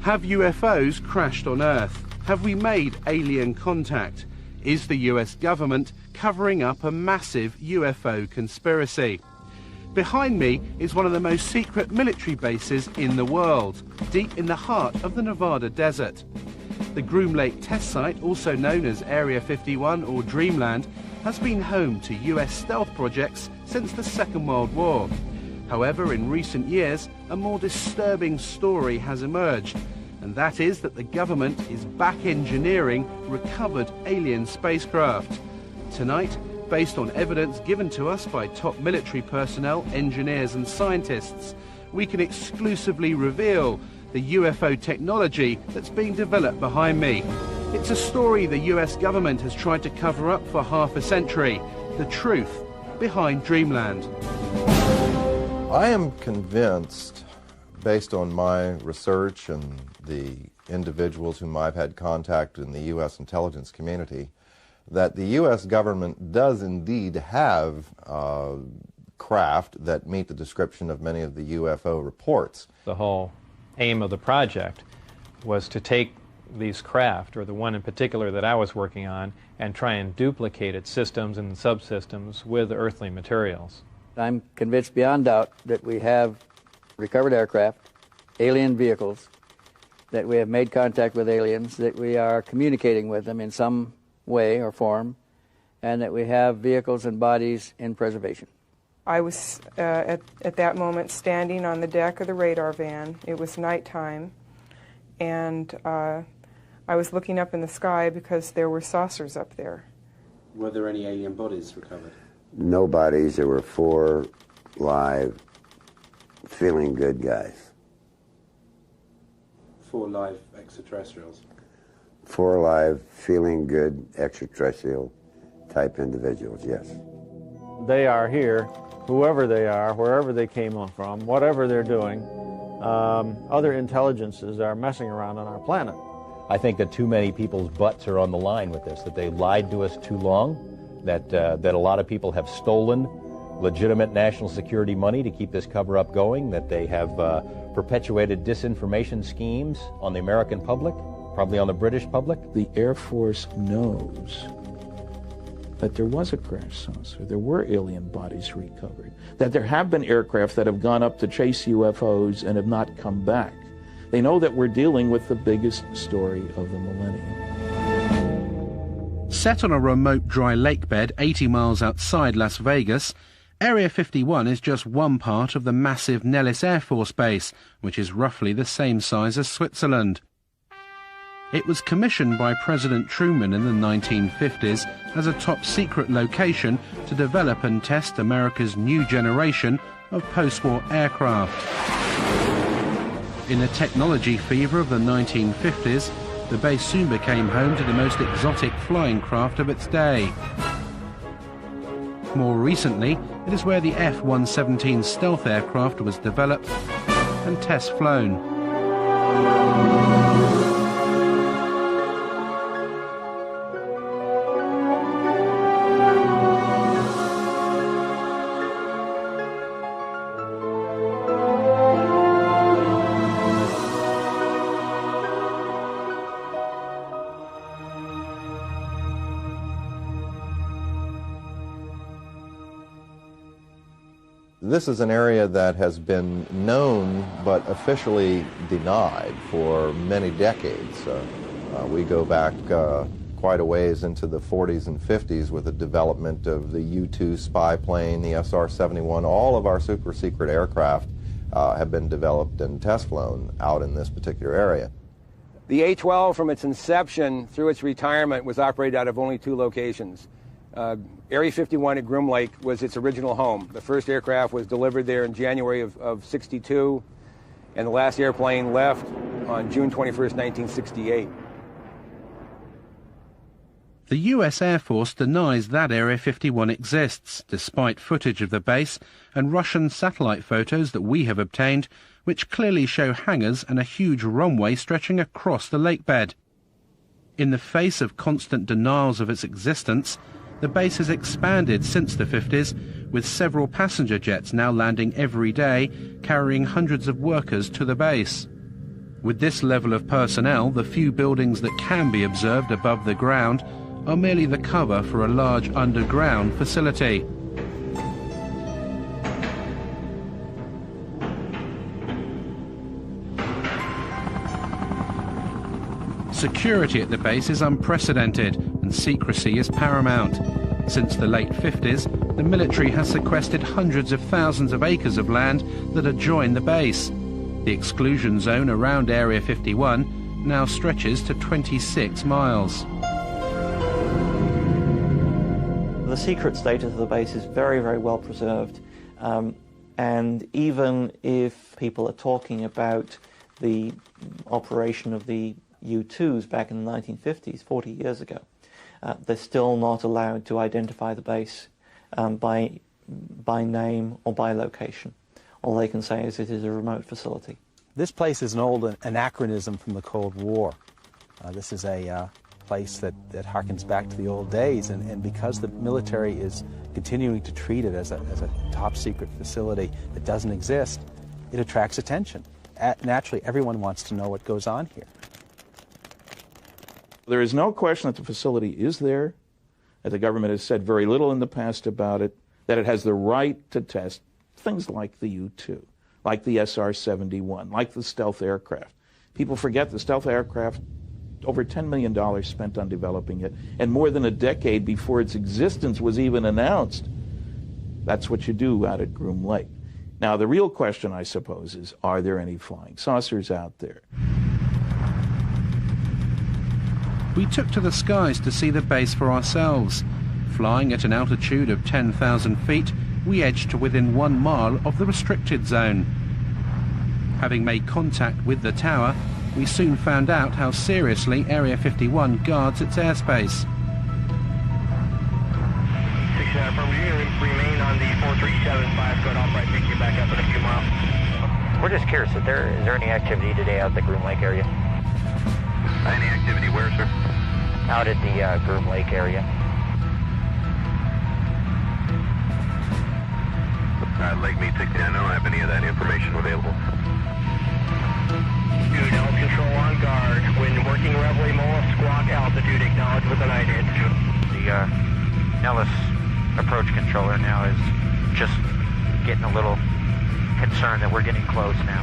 Have UFOs crashed on Earth? Have we made alien contact? Is the US government covering up a massive UFO conspiracy? Behind me is one of the most secret military bases in the world, deep in the heart of the Nevada desert. The Groom Lake test site, also known as Area 51 or Dreamland, has been home to US stealth projects since the Second World War. However, in recent years, a more disturbing story has emerged, and that is that the government is back engineering recovered alien spacecraft. Tonight, based on evidence given to us by top military personnel, engineers and scientists, we can exclusively reveal the UFO technology that's being developed behind me. It's a story the US government has tried to cover up for half a century. The truth behind Dreamland. I am convinced, based on my research and the individuals whom I've had contact in the U.S. intelligence community, that the U.S. government does indeed have craft that meet the description of many of the UFO reports. The whole aim of the project was to take these craft, or the one in particular that I was working on, and try and duplicate its systems and subsystems with earthly materials. I'm convinced beyond doubt that we have recovered aircraft, alien vehicles, that we have made contact with aliens, that we are communicating with them in some way or form, and that we have vehicles and bodies in preservation. I was at that moment standing on the deck of the radar van. It was nighttime, and I was looking up in the sky because there were saucers up there. Were there any alien bodies recovered? No bodies. There were 4 live, feeling good guys. 4 live extraterrestrials? 4 live, feeling good extraterrestrial type individuals, yes. They are here, whoever they are, wherever they came from, whatever they're doing. Other intelligences are messing around on our planet. I think that too many people's butts are on the line with this, that they lied to us too long, that a lot of people have stolen legitimate national security money to keep this cover-up going, that they have perpetuated disinformation schemes on the American public, probably on the British public. The Air Force knows that there was a crash saucer, there were alien bodies recovered, that there have been aircraft that have gone up to chase UFOs and have not come back. They know that we're dealing with the biggest story of the millennium. Set on a remote dry lake bed 80 miles outside Las Vegas, Area 51 is just one part of the massive Nellis Air Force Base, which is roughly the same size as Switzerland. It was commissioned by President Truman in the 1950s as a top-secret location to develop and test America's new generation of post-war aircraft. In the technology fever of the 1950s, the base soon became home to the most exotic flying craft of its day. More recently, it is where the F-117 stealth aircraft was developed and test flown. This is an area that has been known but officially denied for many decades. We go back quite a ways into the 40s and 50s with the development of the U-2 spy plane, the SR-71. All of our super-secret aircraft have been developed and test flown out in this particular area. The A-12, from its inception through its retirement, was operated out of only 2 locations. Area 51 at Groom Lake was its original home. The first aircraft was delivered there in January of 62, and the last airplane left on June 21st, 1968. The US Air Force denies that Area 51 exists, despite footage of the base and Russian satellite photos that we have obtained, which clearly show hangars and a huge runway stretching across the lake bed. In the face of constant denials of its existence, the base has expanded since the 50s, with several passenger jets now landing every day, carrying hundreds of workers to the base. With this level of personnel, the few buildings that can be observed above the ground are merely the cover for a large underground facility. Security at the base is unprecedented and secrecy is paramount. Since the late 50s, the military has sequestered hundreds of thousands of acres of land that adjoin the base. The exclusion zone around Area 51 now stretches to 26 miles. The secret status of the base is very, very well preserved. And even if people are talking about the operation of the U-2s back in the 1950s, 40 years ago, they're still not allowed to identify the base by name or by location. All they can say is it is a remote facility. This place is an old anachronism from the Cold War. This is a place that harkens back to the old days, and because the military is continuing to treat it as a top-secret facility that doesn't exist, it attracts attention. Naturally, everyone wants to know what goes on here. There is no question that the facility is there, that the government has said very little in the past about it, that it has the right to test things like the U-2, like the SR-71, like the stealth aircraft. People forget the stealth aircraft, over $10 million spent on developing it, and more than a decade before its existence was even announced. That's what you do out at Groom Lake. Now, the real question, I suppose, is, are there any flying saucers out there? We took to the skies to see the base for ourselves. Flying at an altitude of 10,000 feet, we edged to within 1 mile of the restricted zone. Having made contact with the tower, we soon found out how seriously Area 51 guards its airspace. 69 from you, remain on the 4375, good off right, take you back up in a few miles. We're just curious, is there any activity today out at the Groom Lake area? Any activity where, sir? Out at the Groom Lake area. Lake Mead 69, I don't have any of that information available. Dude, control on guard. When working Reveille Mola squawk altitude, acknowledge with an IDID. The Nellis approach controller now is just getting a little concerned that we're getting close now.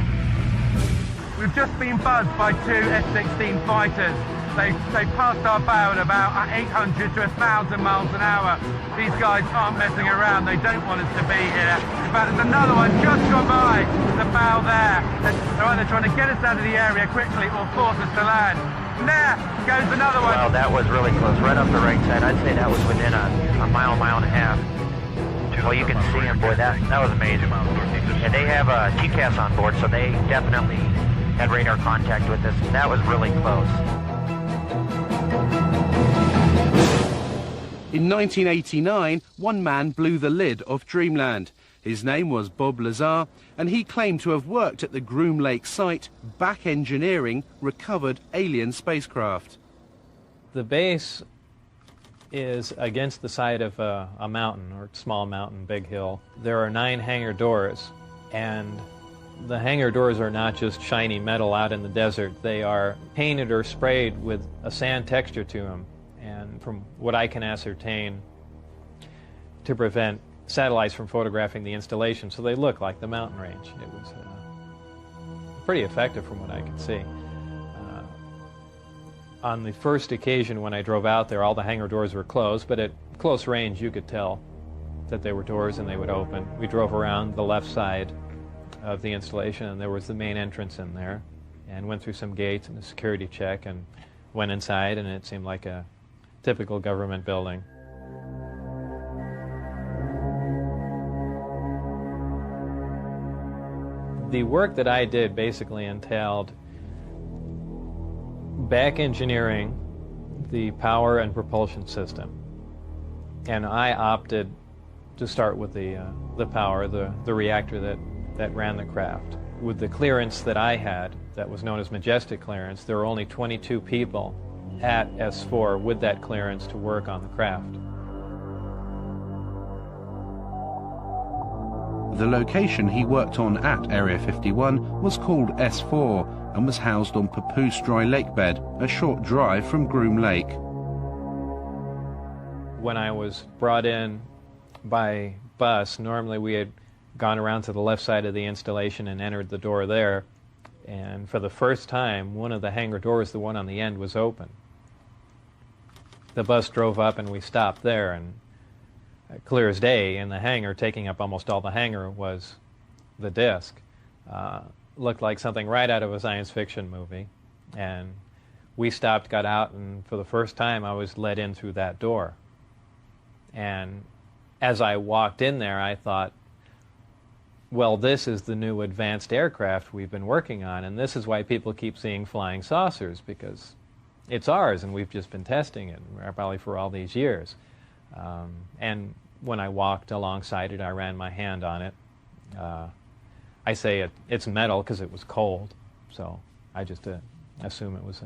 We've just been buzzed by 2 F-16 fighters. They passed our bow at about 800 to 1,000 miles an hour. These guys aren't messing around. They don't want us to be here. In fact, there's another one just gone by the bow there. They're either trying to get us out of the area quickly or force us to land. And there goes another one. Well, that was really close, right off the right side. I'd say that was within a mile and a half. Well, you can see him, boy. That was amazing. And they have TCAS on board, so they definitely had radar contact with us. That was really close. In 1989, one man blew the lid off Dreamland. His name was Bob Lazar, and he claimed to have worked at the Groom Lake site, back engineering recovered alien spacecraft. The base is against the side of a mountain, or small mountain, big hill. There are 9 hangar doors, and the hangar doors are not just shiny metal out in the desert. They are painted or sprayed with a sand texture to them, and from what I can ascertain, to prevent satellites from photographing the installation, so they look like the mountain range. It was pretty effective from what I could see. On the first occasion when I drove out there, all the hangar doors were closed, but at close range you could tell that they were doors and they would open. We drove around the left side of the installation, and there was the main entrance in there, and went through some gates and a security check and went inside, and it seemed like a typical government building. The work that I did basically entailed back engineering the power and propulsion system, and I opted to start with the power, the reactor that ran the craft. With the clearance that I had, that was known as Majestic clearance, there were only 22 people at S4 with that clearance to work on the craft. The location he worked on at Area 51 was called S4 and was housed on Papoose Dry Lake Bed, a short drive from Groom Lake. When I was brought in by bus, normally we had gone around to the left side of the installation and entered the door there. And for the first time, one of the hangar doors, the one on the end, was open. The bus drove up and we stopped there, and clear as day in the hangar, taking up almost all the hangar, was the disc. Looked like something right out of a science fiction movie. And we stopped, got out, and for the first time I was let in through that door. And as I walked in there, I thought, well, this is the new advanced aircraft we've been working on, and this is why people keep seeing flying saucers, because it's ours, and we've just been testing it, probably for all these years. And when I walked alongside it, I ran my hand on it. I say it's metal because it was cold, so I just assume it was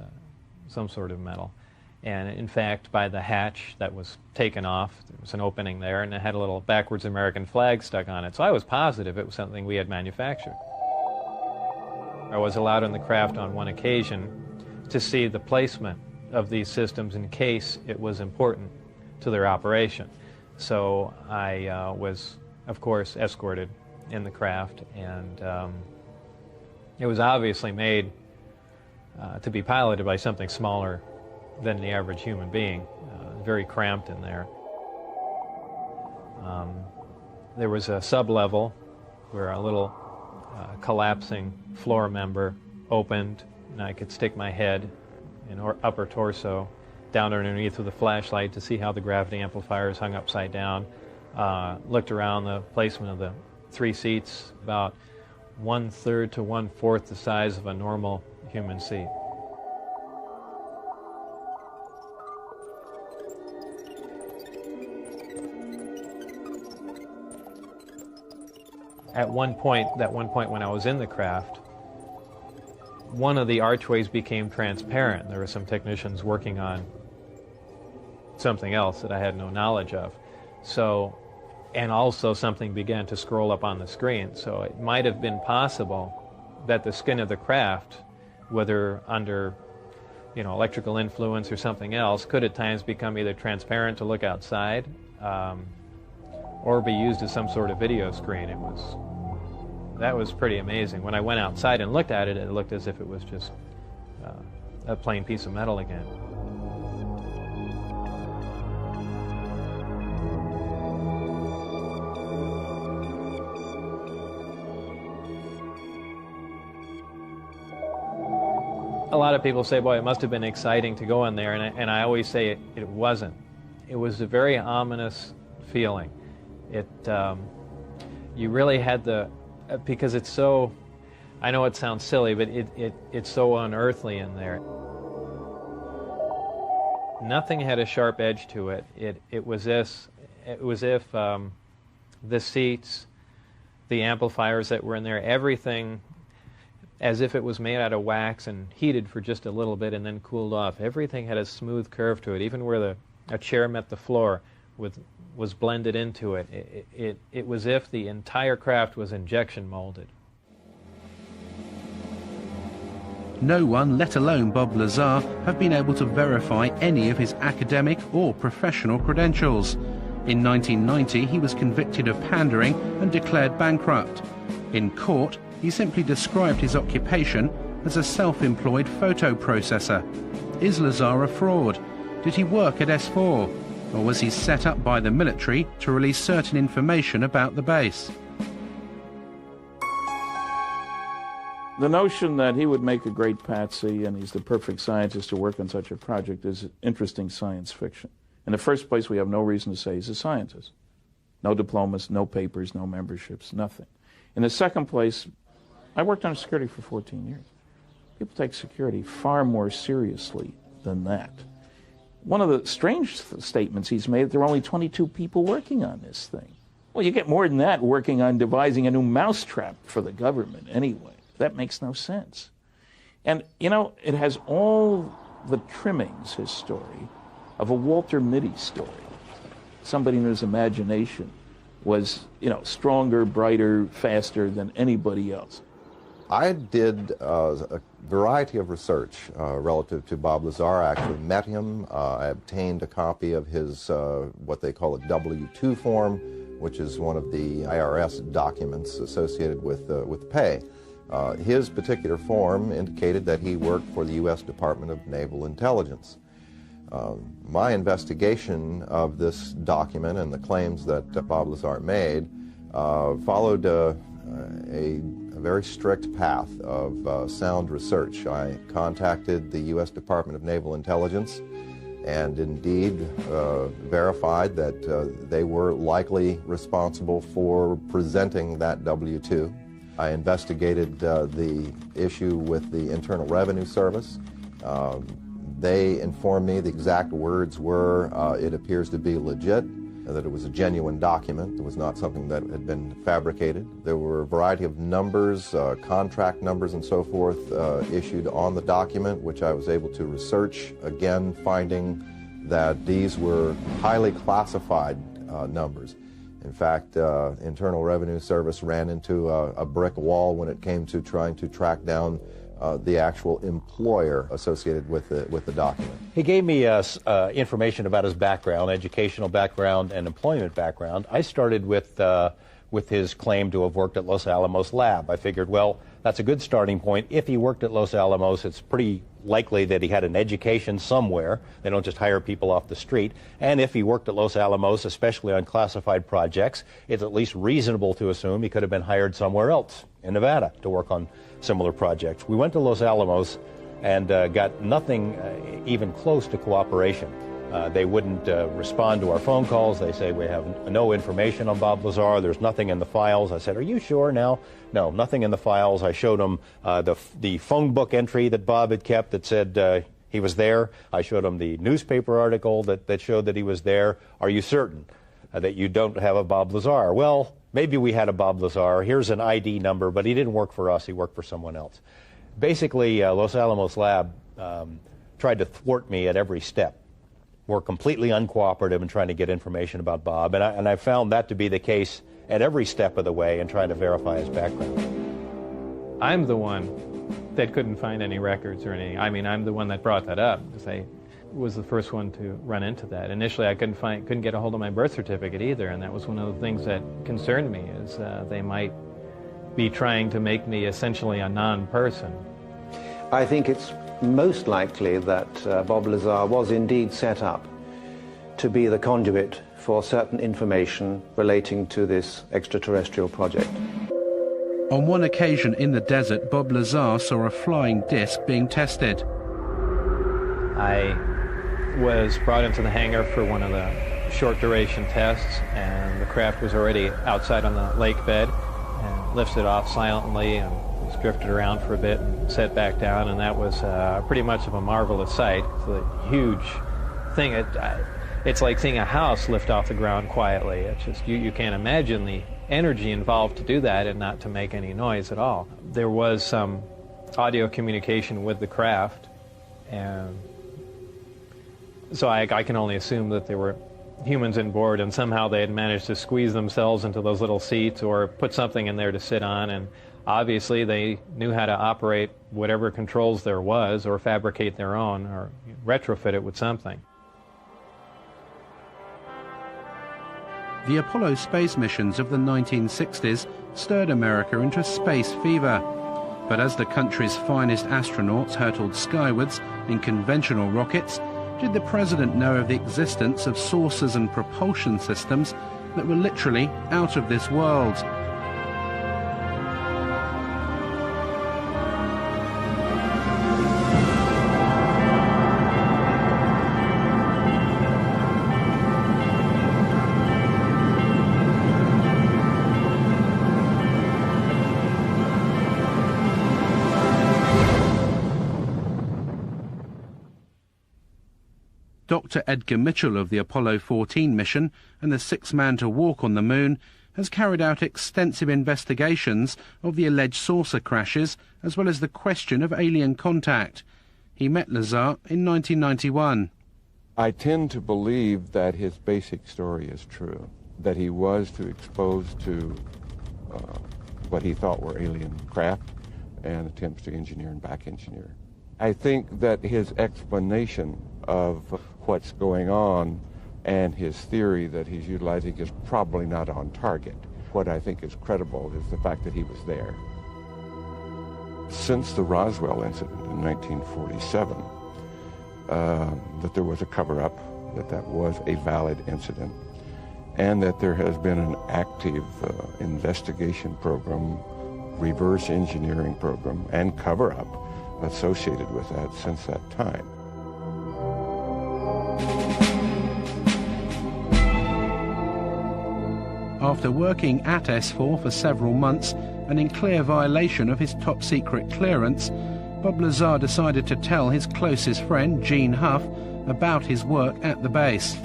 some sort of metal. And in fact, by the hatch that was taken off, there was an opening there, and it had a little backwards American flag stuck on it. So I was positive it was something we had manufactured. I was allowed in the craft on one occasion to see the placement of these systems in case it was important to their operation. So I was, of course, escorted in the craft, and it was obviously made to be piloted by something smaller than the average human being, very cramped in there. There was a sub-level where a little collapsing floor member opened, and I could stick my head and upper torso down underneath with a flashlight to see how the gravity amplifiers hung upside down. Looked around the placement of the 3 seats, about 1/3 to 1/4 the size of a normal human seat. At one point when I was in the craft, one of the archways became transparent. There were some technicians working on something else that I had no knowledge of. So, and also something began to scroll up on the screen. So it might have been possible that the skin of the craft, whether under, electrical influence or something else, could at times become either transparent to look outside, or be used as some sort of video screen. That was pretty amazing. When I went outside and looked at it, it looked as if it was just a plain piece of metal again. A lot of people say, boy, it must have been exciting to go in there, and I always say it wasn't. It was a very ominous feeling. You really had because it's so, I know it sounds silly, but it's so unearthly in there. Nothing had a sharp edge to it. It was if the seats, the amplifiers that were in there, everything, as if it was made out of wax and heated for just a little bit and then cooled off. Everything had a smooth curve to it, even where a chair met the floor was blended into it. It was if the entire craft was injection molded. No one, let alone Bob Lazar, have been able to verify any of his academic or professional credentials. In 1990, he was convicted of pandering and declared bankrupt. In court, he simply described his occupation as a self-employed photo processor. Is Lazar a fraud? Did he work at S4? Or was he set up by the military to release certain information about the base? The notion that he would make a great patsy and he's the perfect scientist to work on such a project is interesting science fiction. In the first place, we have no reason to say he's a scientist. No diplomas, no papers, no memberships, nothing. In the second place, I worked on security for 14 years. People take security far more seriously than that. One of the strange statements he's made, there are only 22 people working on this thing. Well, you get more than that working on devising a new mousetrap for the government anyway. That makes no sense. And, it has all the trimmings, his story, of a Walter Mitty story. Somebody in his imagination was, stronger, brighter, faster than anybody else. I did a variety of research relative to Bob Lazar. I actually met him. I obtained a copy of his, what they call a W-2 form, which is one of the IRS documents associated with pay. His particular form indicated that he worked for the U.S. Department of Naval Intelligence. My investigation of this document and the claims that Bob Lazar made followed a very strict path of sound research. I contacted the U.S. Department of Naval Intelligence and indeed verified that they were likely responsible for presenting that W-2. I investigated the issue with the Internal Revenue Service. They informed me the exact words were, it appears to be legit, that it was a genuine document. It was not something that had been fabricated. There were a variety of numbers, contract numbers and so forth, issued on the document, which I was able to research, again finding that these were highly classified numbers. In fact, Internal Revenue Service ran into a brick wall when it came to trying to track down the actual employer associated with the document. He gave me information about his background, educational background and employment background. I started with his claim to have worked at Los Alamos Lab. I figured, well, that's a good starting point. If he worked at Los Alamos, it's pretty likely that he had an education somewhere. They don't just hire people off the street. And if he worked at Los Alamos, especially on classified projects, it's at least reasonable to assume he could have been hired somewhere else in Nevada to work on similar projects. We went to Los Alamos and got nothing even close to cooperation. They wouldn't respond to our phone calls. They say, we have no information on Bob Lazar. There's nothing in the files. I said, are you sure now? No, nothing in the files. I showed them the phone book entry that Bob had kept that said he was there. I showed him the newspaper article that showed that he was there. Are you certain that you don't have a Bob Lazar? Well, maybe we had a Bob Lazar. Here's an ID number, but he didn't work for us. He worked for someone else. Basically, Los Alamos Lab tried to thwart me at every step. Were completely uncooperative in trying to get information about Bob, and I found that to be the case at every step of the way in trying to verify his background. I'm the one that couldn't find any records or anything. I mean, I'm the one that brought that up, because I was the first one to run into that. Initially, I couldn't get a hold of my birth certificate either, and that was one of the things that concerned me, is they might be trying to make me essentially a non-person. I think it's most likely that Bob Lazar was indeed set up to be the conduit for certain information relating to this extraterrestrial project. On one occasion in the desert, Bob Lazar saw a flying disc being tested. I was brought into the hangar for one of the short duration tests, and the craft was already outside on the lake bed and lifted off silently and was drifted around for a bit and set back down, and that was pretty much of a marvelous sight. It's a huge thing. It's like seeing a house lift off the ground quietly. It's just, you can't imagine the energy involved to do that and not to make any noise at all. There was some audio communication with the craft, and so I can only assume that there were humans on board, and somehow they had managed to squeeze themselves into those little seats or put something in there to sit on, and obviously they knew how to operate whatever controls there was, or fabricate their own, or retrofit it with something. The Apollo space missions of the 1960s stirred America into space fever. But as the country's finest astronauts hurtled skywards in conventional rockets, did the president know of the existence of sources and propulsion systems that were literally out of this world? Dr. Edgar Mitchell of the Apollo 14 mission and the sixth man to walk on the moon has carried out extensive investigations of the alleged saucer crashes, as well as the question of alien contact. He met Lazar in 1991. I tend to believe that his basic story is true. that he was exposed to what he thought were alien craft and attempts to engineer and back engineer. I think that his explanation of what's going on and his theory that he's utilizing is probably not on target. What I think is credible is the fact that he was there. Since the Roswell incident in 1947, that there was a cover-up, that was a valid incident, and that there has been an active investigation program, reverse engineering program, and cover-up associated with that since that time. After working at S4 for several months and in clear violation of his top-secret clearance, Bob Lazar decided to tell his closest friend, Gene Huff, about his work at the base.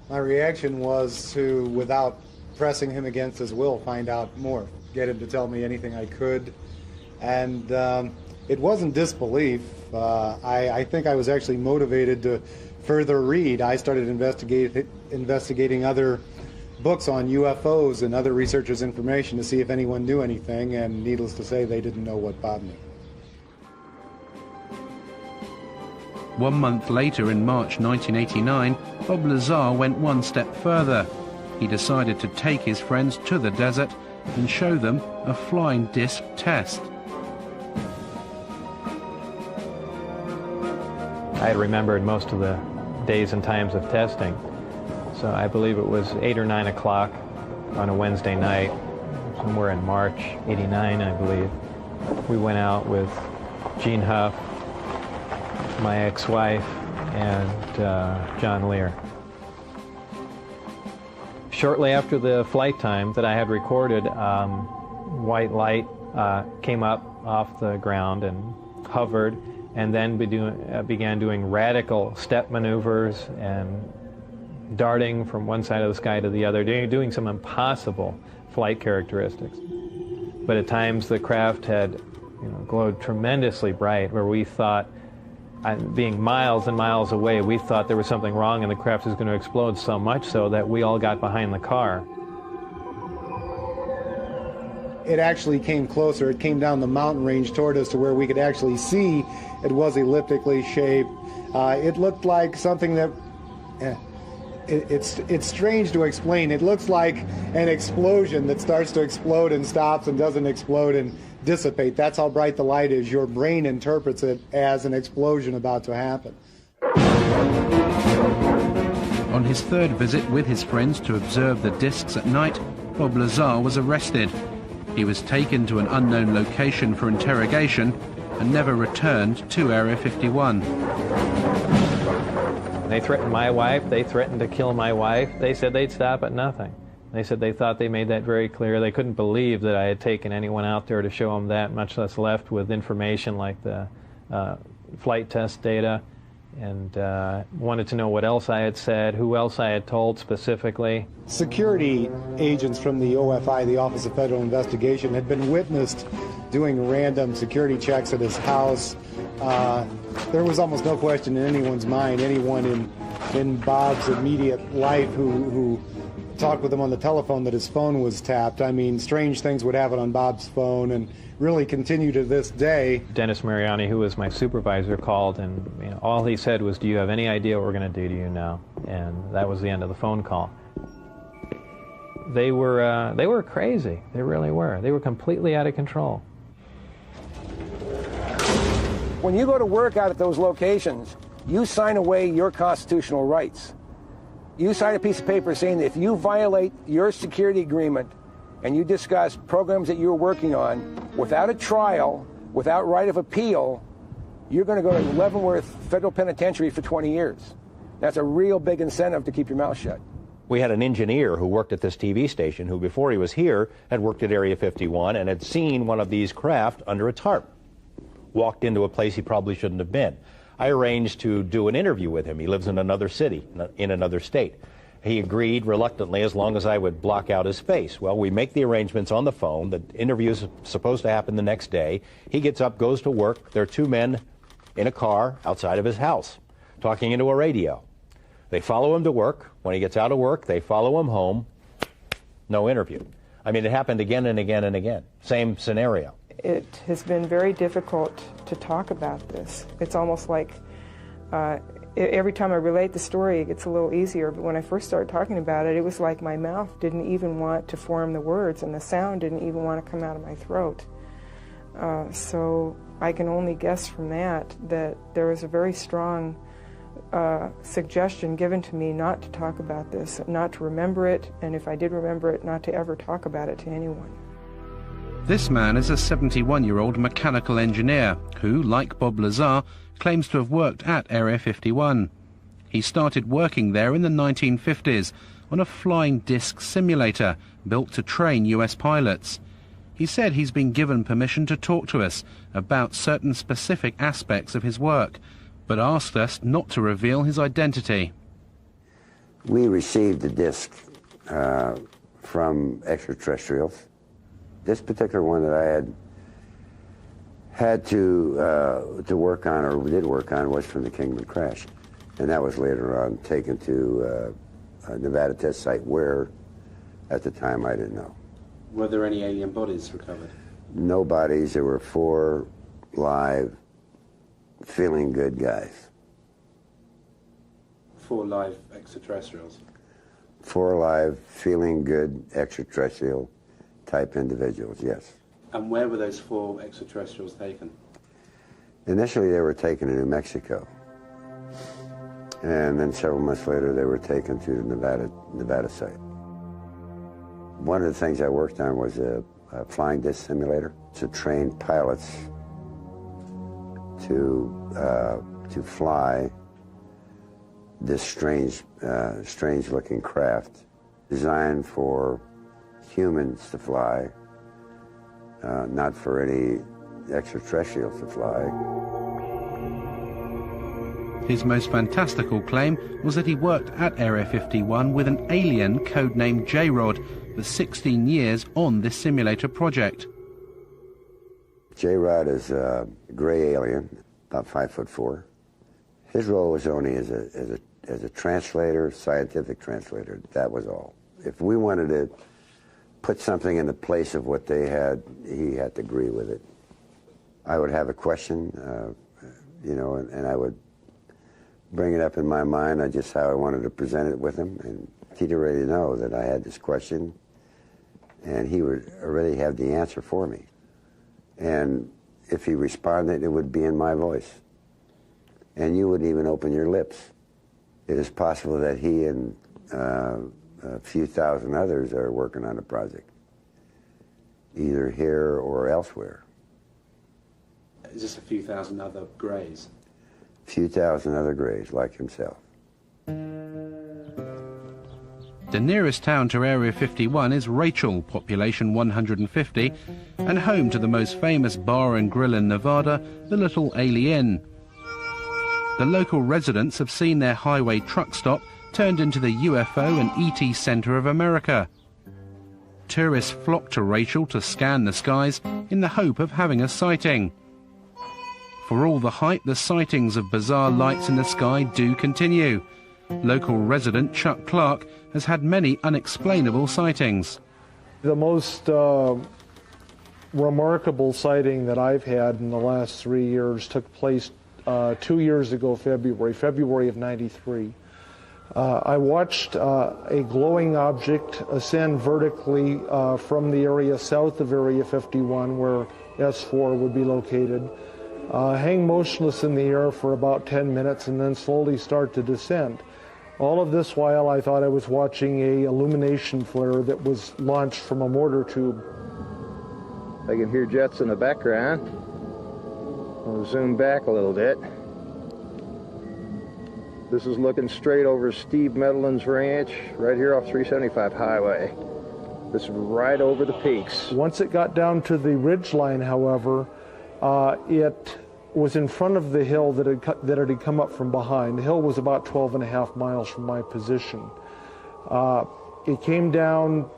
My reaction was to, without pressing him against his will, find out more, get him to tell me anything I could. And it wasn't disbelief. I think I was actually motivated to further read. I started investigating other books on UFOs and other researchers' information to see if anyone knew anything, and needless to say, they didn't know what Bob knew. 1 month later, in March 1989, Bob Lazar went one step further. He decided to take his friends to the desert and show them a flying disc test. I had remembered most of the days and times of testing. So I believe it was 8 or 9 o'clock on a Wednesday night, somewhere in March '89, I believe. We went out with Gene Huff, my ex-wife, and John Lear. Shortly after the flight time that I had recorded, white light came up off the ground and hovered, and then began doing radical step maneuvers and darting from one side of the sky to the other, doing some impossible flight characteristics. But at times the craft had glowed tremendously bright, where we thought, being miles and miles away, we thought there was something wrong and the craft was going to explode, so much so that we all got behind the car. It actually came closer. It came down the mountain range toward us to where we could actually see it was elliptically shaped. It looked like something that... It's strange to explain. It looks like an explosion that starts to explode and stops and doesn't explode and dissipate. That's how bright the light is. Your brain interprets it as an explosion about to happen. On his third visit with his friends to observe the discs at night, Bob Lazar was arrested. He was taken to an unknown location for interrogation and never returned to Area 51. They threatened my wife. They threatened to kill my wife. They said they'd stop at nothing. They said they thought they made that very clear. They couldn't believe that I had taken anyone out there to show them that, much less left with information like the flight test data, and wanted to know what else I had said, who else I had told specifically. Security agents from the OFI, the Office of Federal Investigation, had been witnessed doing random security checks at his house. There was almost no question in anyone's mind, anyone in Bob's immediate life who talked with him on the telephone, that his phone was tapped. I mean, strange things would happen on Bob's phone and really continue to this day. Dennis Mariani, who was my supervisor, called, and all he said was, "Do you have any idea what we're going to do to you now?" And that was the end of the phone call. They were crazy. They really were. They were completely out of control. When you go to work out at those locations, you sign away your constitutional rights. You sign a piece of paper saying that if you violate your security agreement and you discuss programs that you're working on without a trial, without right of appeal, you're going to go to Leavenworth Federal Penitentiary for 20 years. That's a real big incentive to keep your mouth shut. We had an engineer who worked at this TV station who, before he was here, had worked at Area 51 and had seen one of these craft under a tarp. Walked into a place he probably shouldn't have been. I arranged to do an interview with him. He lives in another city, in another state. He agreed reluctantly as long as I would block out his face. Well, we make the arrangements on the phone. The interview is supposed to happen the next day. He gets up, goes to work. There are two men in a car outside of his house talking into a radio. They follow him to work. When he gets out of work, they follow him home. No interview. I mean, it happened again and again and again. Same scenario. It has been very difficult to talk about this. It's almost like every time I relate the story, it gets a little easier. But when I first started talking about it, it was like my mouth didn't even want to form the words, and the sound didn't even want to come out of my throat. So I can only guess from that there was a very strong suggestion given to me not to talk about this, not to remember it, and if I did remember it, not to ever talk about it to anyone. This man is a 71-year-old mechanical engineer who, like Bob Lazar, claims to have worked at Area 51. He started working there in the 1950s on a flying disc simulator built to train US pilots. He said he's been given permission to talk to us about certain specific aspects of his work, but asked us not to reveal his identity. We received the disc from extraterrestrials. This particular one that I had to work on, or did work on, was from the Kingman crash, and that was later on taken to a Nevada test site where, at the time, I didn't know. Were there any alien bodies recovered? No bodies. There were 4 live, feeling good guys. 4 live extraterrestrials? 4 live, feeling good extraterrestrial type individuals, yes. And where were those 4 extraterrestrials taken? Initially, they were taken to New Mexico. And then several months later, they were taken to the Nevada site. One of the things I worked on was a flying disc simulator to train pilots to fly this strange-looking craft designed for humans to fly, not for any extraterrestrials to fly. His most fantastical claim was that he worked at Area 51 with an alien codenamed J-Rod for 16 years on this simulator project. J-Rod is a gray alien, about 5'4". His role was only as a translator, scientific translator. That was all. If we wanted to put something in the place of what they had, he had to agree with it. I would have a question, and I would bring it up in my mind, just how I wanted to present it with him, and he'd already know that I had this question, and he would already have the answer for me. And if he responded, it would be in my voice. And you wouldn't even open your lips. It is possible that he and a few thousand others are working on the project, either here or elsewhere. Is this a few thousand other greys? A few thousand other greys like himself. The nearest town to Area 51 is Rachel, population 150, and home to the most famous bar and grill in Nevada, the Little Alien. The local residents have seen their highway truck stop turned into the UFO and ET Center of America. Tourists flock to Rachel to scan the skies in the hope of having a sighting. For all the hype, the sightings of bizarre lights in the sky do continue. Local resident Chuck Clark has had many unexplainable sightings. The most remarkable sighting that I've had in the last 3 years took place 2 years ago, February of '93. I watched a glowing object ascend vertically from the area south of Area 51, where S4 would be located, hang motionless in the air for about 10 minutes and then slowly start to descend. All of this while I thought I was watching a illumination flare that was launched from a mortar tube. I can hear jets in the background. I'll zoom back a little bit. This is looking straight over Steve Medlin's ranch, right here off 375 highway. This is right over the peaks. Once it got down to the ridge line, however, it was in front of the hill that it had come up from behind. The hill was about 12.5 miles from my position. It came down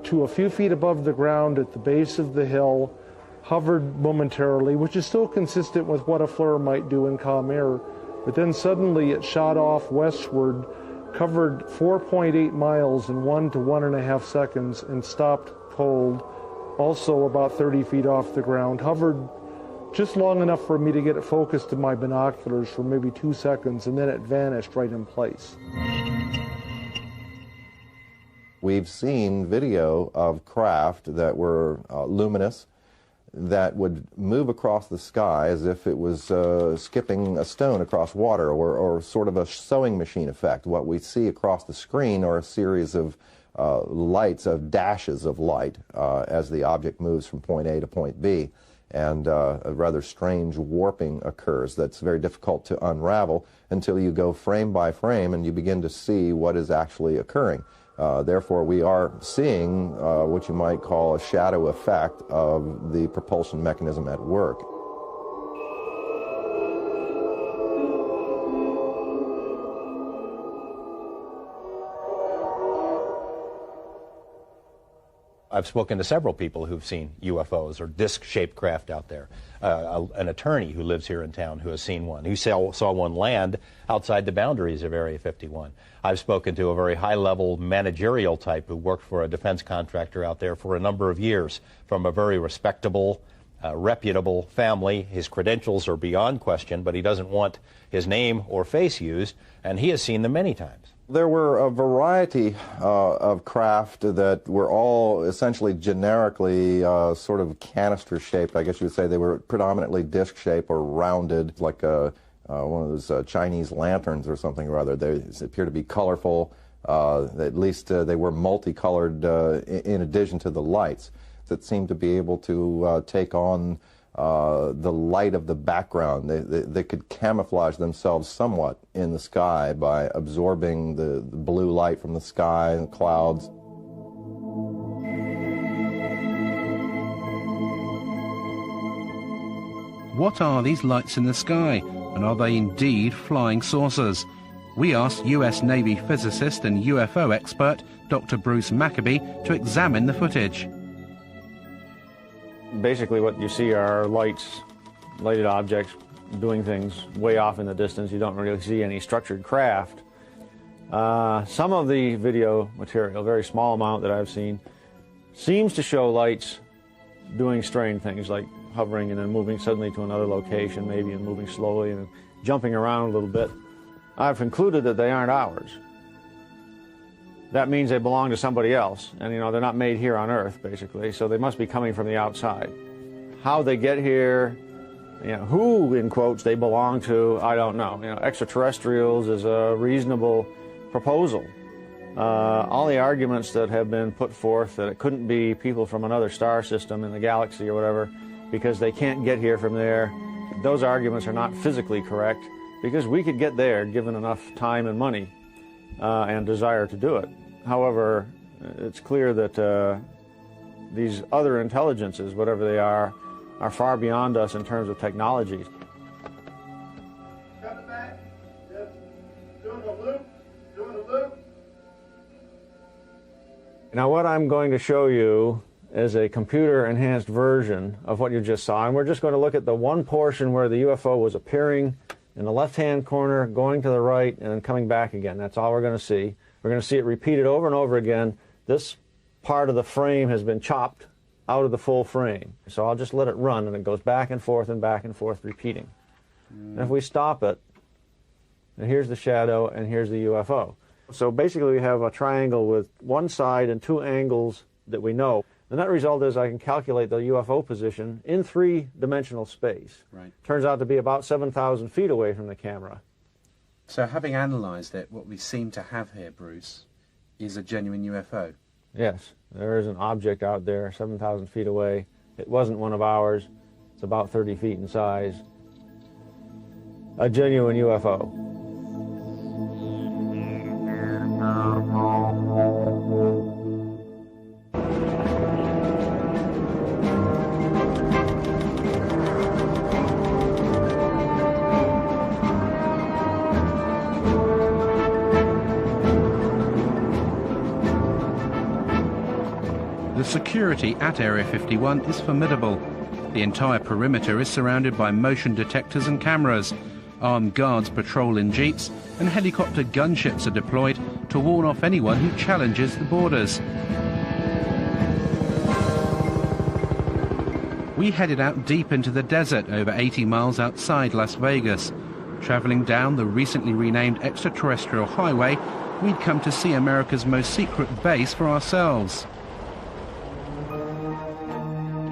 to a few feet above the ground at the base of the hill, hovered momentarily, which is still consistent with what a flare might do in calm air, but then suddenly it shot off westward covered 4.8 miles in 1 to 1.5 seconds, and stopped cold, also about 30 feet off the ground, hovered just long enough for me to get it focused to my binoculars for maybe 2 seconds, and then it vanished right in place. We've seen video of craft that were luminous, that would move across the sky as if it was skipping a stone across water, or sort of a sewing machine effect. What we see across the screen are a series of lights, of dashes of light, as the object moves from point A to point B. And a rather strange warping occurs that's very difficult to unravel until you go frame by frame and you begin to see what is actually occurring. Therefore, we are seeing what you might call a shadow effect of the propulsion mechanism at work. I've spoken to several people who've seen UFOs or disc-shaped craft out there. An attorney who lives here in town who has seen one. He saw one land outside the boundaries of Area 51. I've spoken to a very high-level managerial type who worked for a defense contractor out there for a number of years, from a very respectable, reputable family. His credentials are beyond question, but he doesn't want his name or face used, and he has seen them many times. There were a variety of craft that were all essentially generically sort of canister-shaped. I guess you would say they were predominantly disc-shaped or rounded, like one of those Chinese lanterns or something or other. They appear to be colorful. At least they were multicolored in addition to the lights that seemed to be able to take on the light of the background. They could camouflage themselves somewhat in the sky by absorbing the blue light from the sky and the clouds. What are these lights in the sky, and are they indeed flying saucers? We asked US Navy physicist and UFO expert Dr. Bruce Maccabee to examine the footage. Basically what you see are lighted objects doing things way off in the distance. You don't really see any structured craft. Some of the video material, a very small amount that I've seen, seems to show lights doing strange things like hovering and then moving suddenly to another location, maybe, and moving slowly and jumping around a little bit. I've concluded that they aren't ours. That means they belong to somebody else, and they're not made here on Earth, basically, so they must be coming from the outside. How they get here, who, in quotes, they belong to, I don't know. Extraterrestrials is a reasonable proposal. All the arguments that have been put forth that it couldn't be people from another star system in the galaxy or whatever because they can't get here from there, those arguments are not physically correct, because we could get there given enough time and money and desire to do it. However, it's clear that these other intelligences, whatever they are far beyond us in terms of technologies. Now what I'm going to show you is a computer-enhanced version of what you just saw, and we're just going to look at the one portion where the UFO was appearing in the left-hand corner, going to the right, and then coming back again. That's all we're going to see. We're going to see it repeated over and over again. This part of the frame has been chopped out of the full frame. So I'll just let it run, and it goes back and forth, repeating. And if we stop it, and here's the shadow, and here's the UFO. So basically we have a triangle with one side and two angles that we know. The net result is I can calculate the UFO position in three-dimensional space. Right. Turns out to be about 7,000 feet away from the camera. So having analysed it, what we seem to have here, Bruce, is a genuine UFO. Yes, there is an object out there 7,000 feet away. It wasn't one of ours. It's about 30 feet in size. A genuine UFO. The security at Area 51 is formidable. The entire perimeter is surrounded by motion detectors and cameras. Armed guards patrol in jeeps and helicopter gunships are deployed to warn off anyone who challenges the borders. We headed out deep into the desert over 80 miles outside Las Vegas. Travelling down the recently renamed extraterrestrial highway, we'd come to see America's most secret base for ourselves.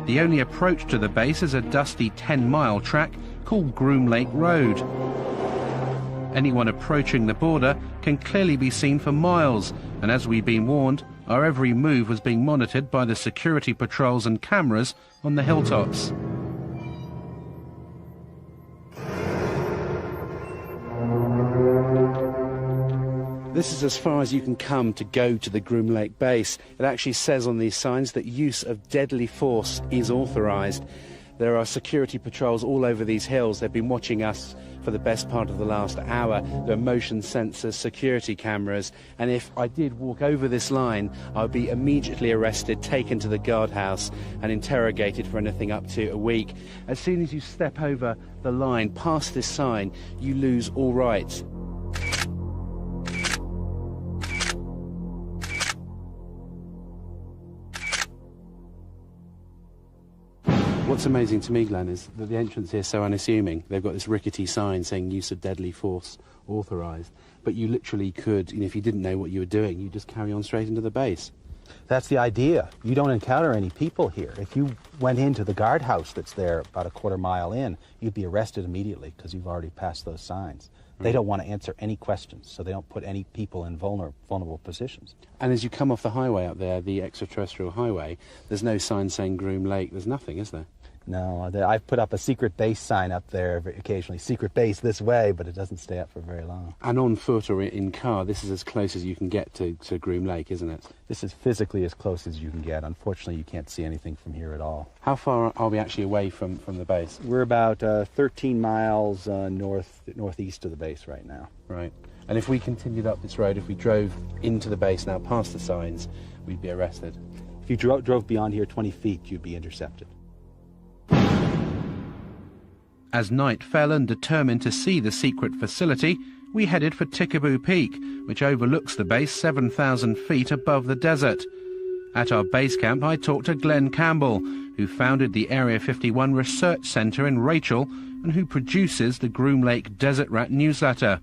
The only approach to the base is a dusty 10-mile track called Groom Lake Road. Anyone approaching the border can clearly be seen for miles, and as we've been warned, our every move was being monitored by the security patrols and cameras on the hilltops. This is as far as you can come to go to the Groom Lake base. It actually says on these signs that use of deadly force is authorised. There are security patrols all over these hills. They've been watching us for the best part of the last hour. There are motion sensors, security cameras, and if I did walk over this line, I would be immediately arrested, taken to the guardhouse and interrogated for anything up to a week. As soon as you step over the line, past this sign, you lose all rights. What's amazing to me, Glenn, is that the entrance here is so unassuming. They've got this rickety sign saying use of deadly force authorised. But you literally could, if you didn't know what you were doing, you just carry on straight into the base. That's the idea. You don't encounter any people here. If you went into the guardhouse that's there about a quarter mile in, you'd be arrested immediately because you've already passed those signs. They don't want to answer any questions, so they don't put any people in vulnerable positions. And as you come off the highway up there, the extraterrestrial highway, there's no sign saying Groom Lake. There's nothing, is there? No, I've put up a secret base sign up there occasionally. Secret base this way, but it doesn't stay up for very long. And on foot or in car, this is as close as you can get to Groom Lake, isn't it? This is physically as close as you can get. Unfortunately, you can't see anything from here at all. How far are we actually away from the base? We're about 13 miles northeast of the base right now. Right. And if we continued up this road, if we drove into the base now past the signs, we'd be arrested? If you drove beyond here 20 feet, you'd be intercepted. As night fell and determined to see the secret facility, we headed for Tikaboo Peak, which overlooks the base 7,000 feet above the desert. At our base camp, I talked to Glenn Campbell, who founded the Area 51 Research Centre in Rachel and who produces the Groom Lake Desert Rat newsletter.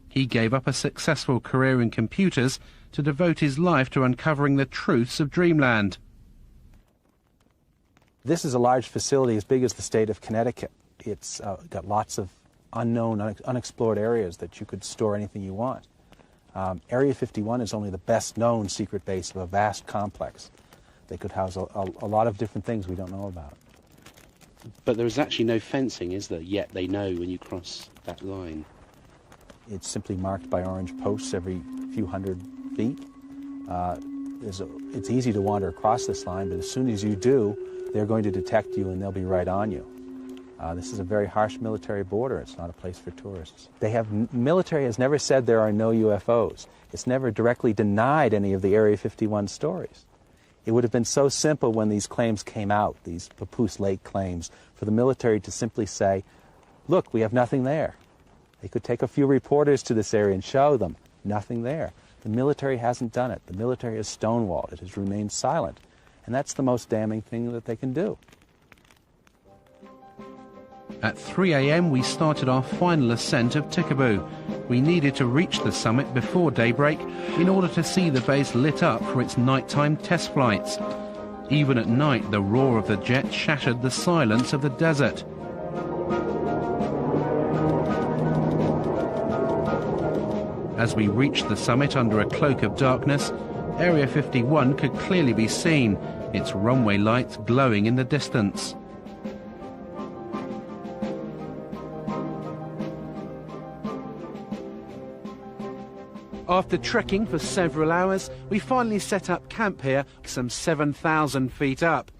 He gave up a successful career in computers to devote his life to uncovering the truths of Dreamland. This is a large facility as big as the state of Connecticut. It's got lots of unknown, unexplored areas that you could store anything you want. Area 51 is only the best-known secret base of a vast complex. They could house a lot of different things we don't know about. But there is actually no fencing, is there? Yet they know when you cross that line. It's simply marked by orange posts every few hundred feet. It's easy to wander across this line, but as soon as you do, they're going to detect you and they'll be right on you. This is a very harsh military border. It's not a place for tourists. Military has never said there are no UFOs. It's never directly denied any of the Area 51 stories. It would have been so simple when these claims came out, these Papoose Lake claims, for the military to simply say, look, we have nothing there. They could take a few reporters to this area and show them, nothing there. The military hasn't done it. The military has stonewalled. It has remained silent. And that's the most damning thing that they can do. At 3 a.m. we started our final ascent of Tikaboo. We needed to reach the summit before daybreak in order to see the base lit up for its nighttime test flights. Even at night, the roar of the jet shattered the silence of the desert. As we reached the summit under a cloak of darkness, Area 51 could clearly be seen, its runway lights glowing in the distance. After trekking for several hours, we finally set up camp here, some 7,000 feet up.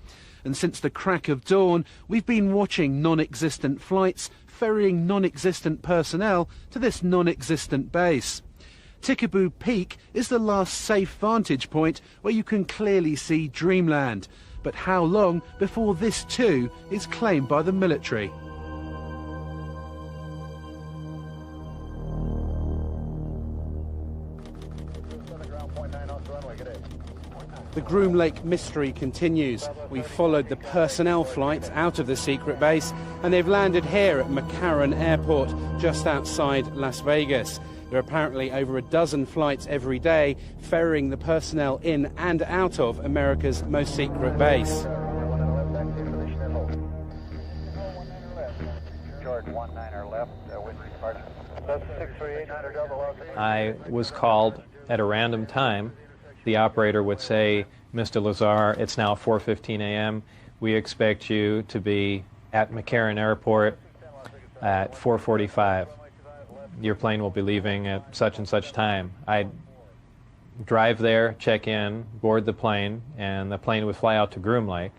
And since the crack of dawn, we've been watching non-existent flights, ferrying non-existent personnel to this non-existent base. Tikaboo Peak is the last safe vantage point where you can clearly see Dreamland. But how long before this too is claimed by the military? The Groom Lake mystery continues. We've followed the personnel flights out of the secret base, and they've landed here at McCarran Airport, just outside Las Vegas. There are apparently over a dozen flights every day ferrying the personnel in and out of America's most secret base. I was called at a random time. The operator would say, "Mr. Lazar, it's now 4:15 a.m. We expect you to be at McCarran Airport at 4:45. Your plane will be leaving at such and such time." I'd drive there, check in, board the plane, and the plane would fly out to Groom Lake.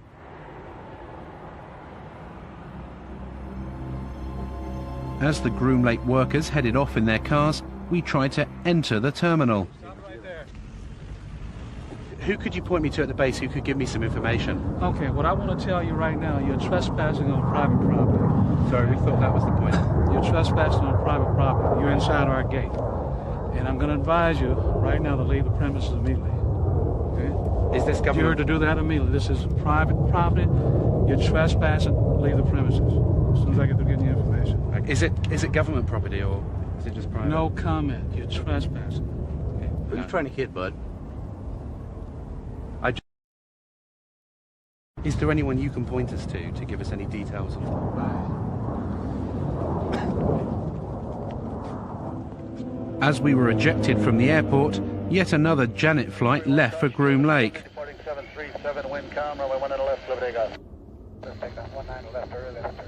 As the Groom Lake workers headed off in their cars, we tried to enter the terminal. Who could you point me to at the base who could give me some information? Okay, what I want to tell you right now, you're trespassing on private property. Sorry, we thought that was the point. You're trespassing on private property. You're inside our gate. And I'm going to advise you right now to leave the premises immediately. Okay? Is this government? You're to do that immediately. This is private property. You're trespassing. Leave the premises. As soon as I get to getting you information. Is it government property or is it just private? No comment. You're trespassing. Okay. Who are you trying to hit, bud? Is there anyone you can point us to give us any details of that? As we were ejected from the airport, yet another Janet flight left for Groom Lake. Reporting 737, wind calm, runway 19 left, Liberty Golf. Let's take that 19 left, early left turn.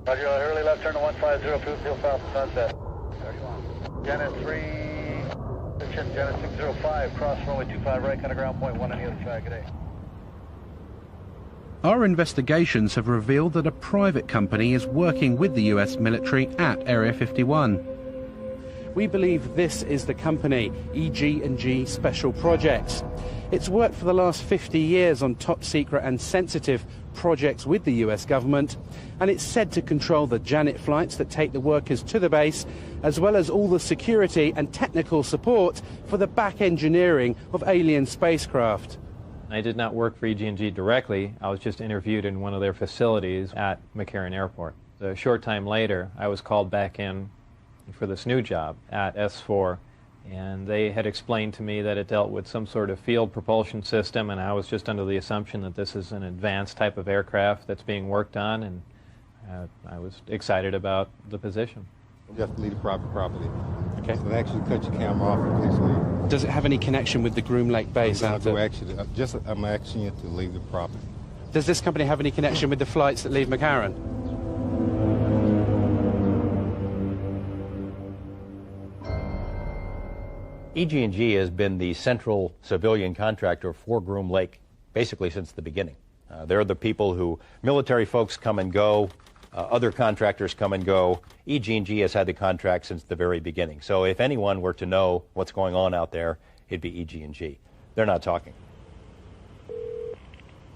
Roger, early left turn to 150, cruise field south of sunset. 31. Janet 3, position, Janet 605, cross runway 25 right, kind of ground point 1 on the other side, good day. Our investigations have revealed that a private company is working with the US military at Area 51. We believe this is the company, EG&G Special Projects. It's worked for the last 50 years on top secret and sensitive projects with the US government, and it's said to control the Janet flights that take the workers to the base, as well as all the security and technical support for the back engineering of alien spacecraft. I did not work for EG&G directly. I was just interviewed in one of their facilities at McCarran Airport. A short time later, I was called back in for this new job at S4, and they had explained to me that it dealt with some sort of field propulsion system, and I was just under the assumption that this is an advanced type of aircraft that's being worked on, and I was excited about the position. You have to leave the private property. Okay. So they actually cut your camera off and please leave. Does it have any connection with the Groom Lake base? I'm asking you to leave the property. Does this company have any connection with the flights that leave McCarran? EG&G has been the central civilian contractor for Groom Lake basically since the beginning. They're the people who military folks come and go, other contractors come and go. EG&G has had the contract since the very beginning. So if anyone were to know what's going on out there, it'd be EG&G. They're not talking.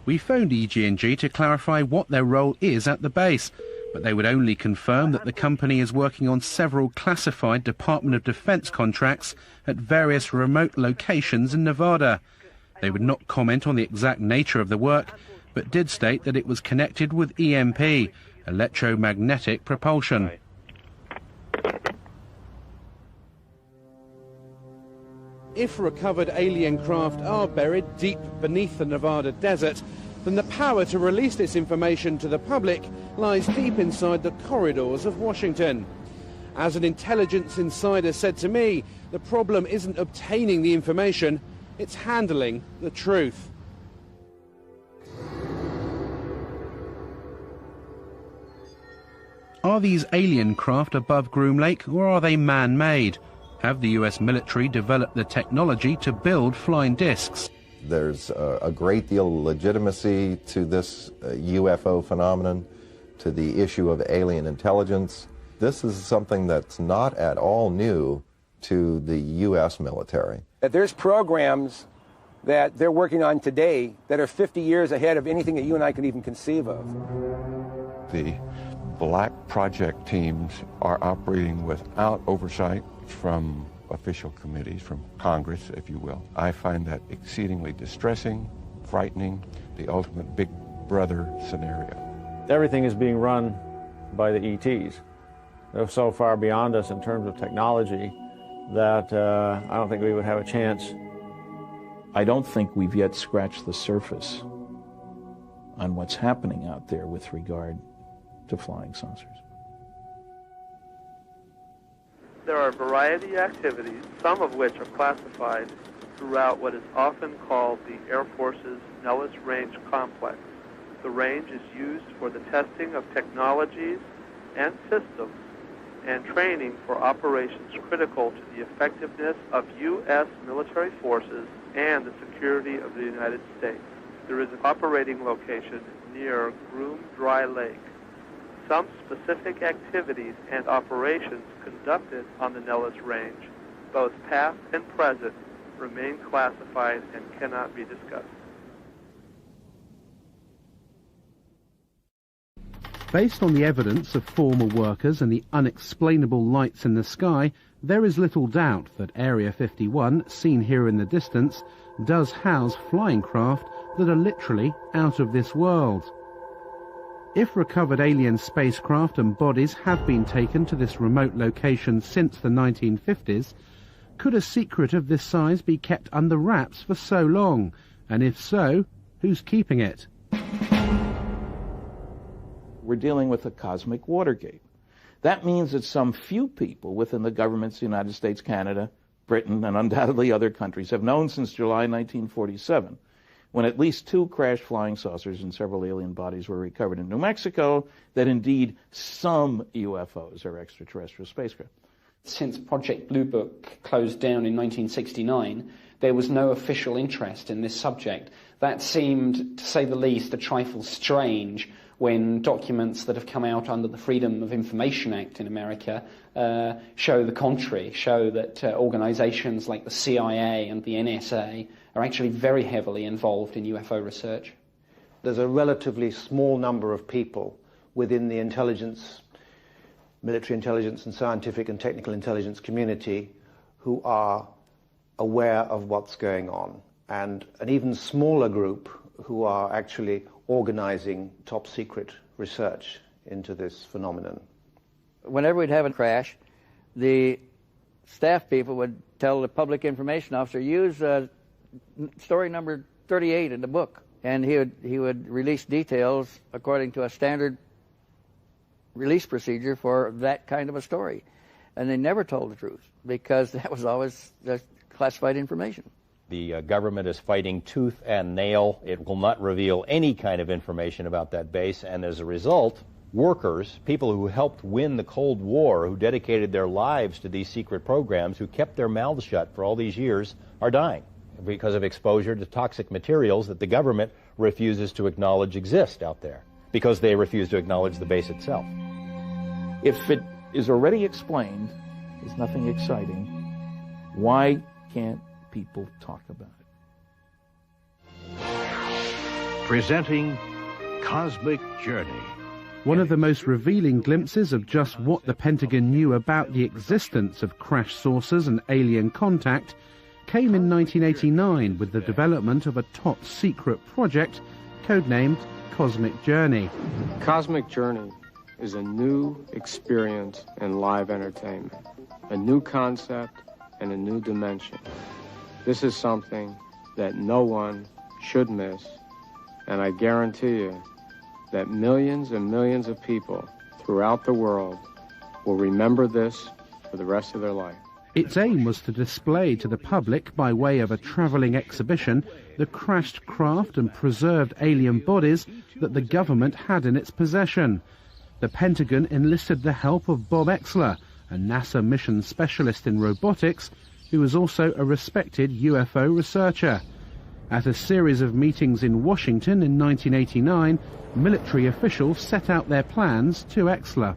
We phoned EG&G to clarify what their role is at the base, but they would only confirm that the company is working on several classified Department of Defense contracts at various remote locations in Nevada. They would not comment on the exact nature of the work, but did state that it was connected with EMP, electromagnetic propulsion. If recovered alien craft are buried deep beneath the Nevada desert, then the power to release this information to the public lies deep inside the corridors of Washington. As an intelligence insider said to me, the problem isn't obtaining the information, it's handling the truth. Are these alien craft above Groom Lake, or are they man-made? Have the US military developed the technology to build flying discs? There's a great deal of legitimacy to this UFO phenomenon, to the issue of alien intelligence. This is something that's not at all new to the US military. There's programs that they're working on today that are 50 years ahead of anything that you and I can even conceive of. The black project teams are operating without oversight from official committees, from Congress, if you will. I find that exceedingly distressing, frightening, the ultimate big brother scenario. Everything is being run by the ETs. They're so far beyond us in terms of technology that I don't think we would have a chance. I don't think we've yet scratched the surface on what's happening out there with regard to flying saucers. There are a variety of activities, some of which are classified throughout what is often called the Air Force's Nellis Range Complex. The range is used for the testing of technologies and systems and training for operations critical to the effectiveness of U.S. military forces and the security of the United States. There is an operating location near Groom Dry Lake. Some specific activities and operations conducted on the Nellis Range, both past and present, remain classified and cannot be discussed. Based on the evidence of former workers and the unexplainable lights in the sky, there is little doubt that Area 51, seen here in the distance, does house flying craft that are literally out of this world. If recovered alien spacecraft and bodies have been taken to this remote location since the 1950s, could a secret of this size be kept under wraps for so long? And if so, who's keeping it? We're dealing with a cosmic Watergate. That means that some few people within the governments of the United States, Canada, Britain, and undoubtedly other countries have known since July 1947, when at least 2 crashed flying saucers and several alien bodies were recovered in New Mexico, that indeed some UFOs are extraterrestrial spacecraft. Since Project Blue Book closed down in 1969, there was no official interest in this subject. That seemed, to say the least, a trifle strange when documents that have come out under the Freedom of Information Act in America show the contrary, show that organizations like the CIA and the NSA are actually very heavily involved in UFO research. There's a relatively small number of people within the intelligence, military intelligence and scientific and technical intelligence community who are aware of what's going on, and an even smaller group who are actually organizing top secret research into this phenomenon. Whenever we'd have a crash, the staff people would tell the public information officer, use story number 38 in the book, and he would release details according to a standard release procedure for that kind of a story. And they never told the truth because that was always classified information. The government is fighting tooth and nail. It will not reveal any kind of information about that base, and as a result, workers, people who helped win the Cold War, who dedicated their lives to these secret programs, who kept their mouths shut for all these years, are dying because of exposure to toxic materials that the government refuses to acknowledge exist out there, because they refuse to acknowledge the base itself. If it is already explained, there's nothing exciting, why can't people talk about it? Presenting Cosmic Journey. One of the most revealing glimpses of just what the Pentagon knew about the existence of crash saucers and alien contact came in 1989 with the development of a top-secret project codenamed Cosmic Journey. Cosmic Journey is a new experience in live entertainment, a new concept and a new dimension. This is something that no one should miss, and I guarantee you that millions and millions of people throughout the world will remember this for the rest of their life. Its aim was to display to the public, by way of a travelling exhibition, the crashed craft and preserved alien bodies that the government had in its possession. The Pentagon enlisted the help of Bob Exler, a NASA mission specialist in robotics, who was also a respected UFO researcher. At a series of meetings in Washington in 1989, military officials set out their plans to Exler.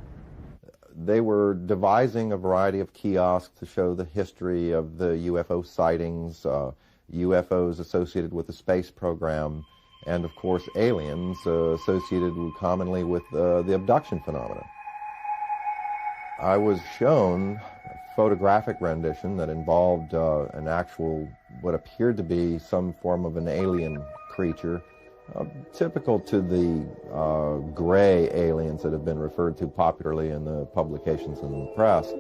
They were devising a variety of kiosks to show the history of the UFO sightings, UFOs associated with the space program, and of course aliens associated commonly with the abduction phenomena. I was shown photographic rendition that involved an actual, what appeared to be some form of an alien creature, typical to the gray aliens that have been referred to popularly in the publications and the press.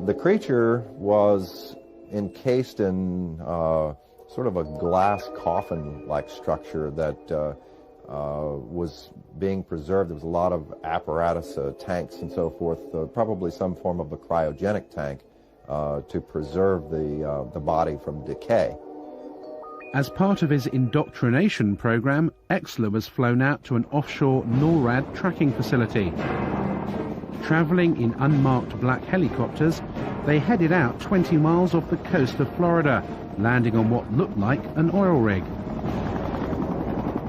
The creature was encased in sort of a glass coffin-like structure that was being preserved. There was a lot of apparatus, tanks and so forth, probably some form of a cryogenic tank to preserve the body from decay. As part of his indoctrination program, Exler was flown out to an offshore NORAD tracking facility. Traveling in unmarked black helicopters, they headed out 20 miles off the coast of Florida, landing on what looked like an oil rig.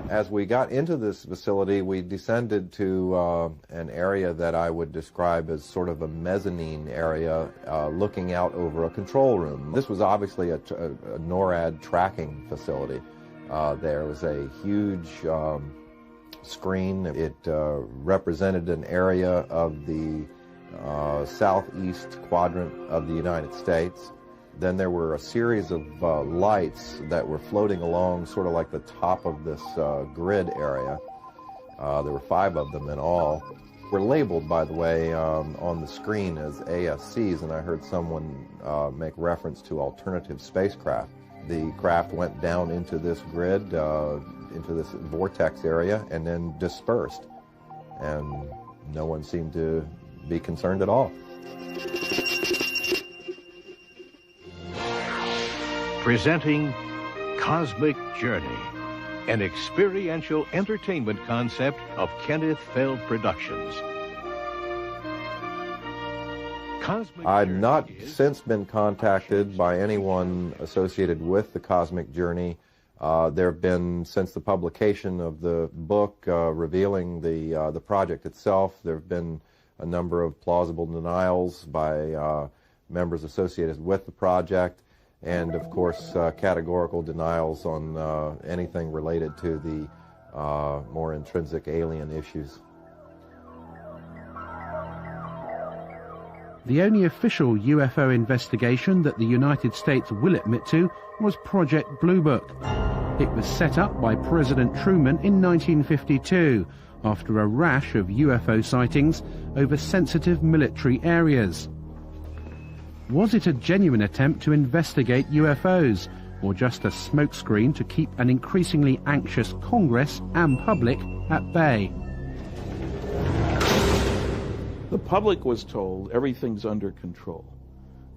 As we got into this facility, we descended to an area that I would describe as sort of a mezzanine area looking out over a control room. This was obviously a NORAD tracking facility. There was a huge screen. It represented an area of the southeast quadrant of the United States. Then there were a series of lights that were floating along sort of like the top of this grid area. There were 5 of them in all. Were labeled, by the way, on the screen as ASCs, and I heard someone make reference to alternative spacecraft. The craft went down into this grid, into this vortex area, and then dispersed. And no one seemed to be concerned at all. Presenting Cosmic Journey, an experiential entertainment concept of Kenneth Feld Productions. I've not since been contacted by anyone associated with the Cosmic Journey. There have been, since the publication of the book revealing the project itself, there have been a number of plausible denials by members associated with the project, and of course categorical denials on anything related to the more intrinsic alien issues. The only official UFO investigation that the United States will admit to was Project Blue Book. It was set up by President Truman in 1952 after a rash of UFO sightings over sensitive military areas. Was it a genuine attempt to investigate UFOs, or just a smokescreen to keep an increasingly anxious Congress and public at bay? The public was told everything's under control.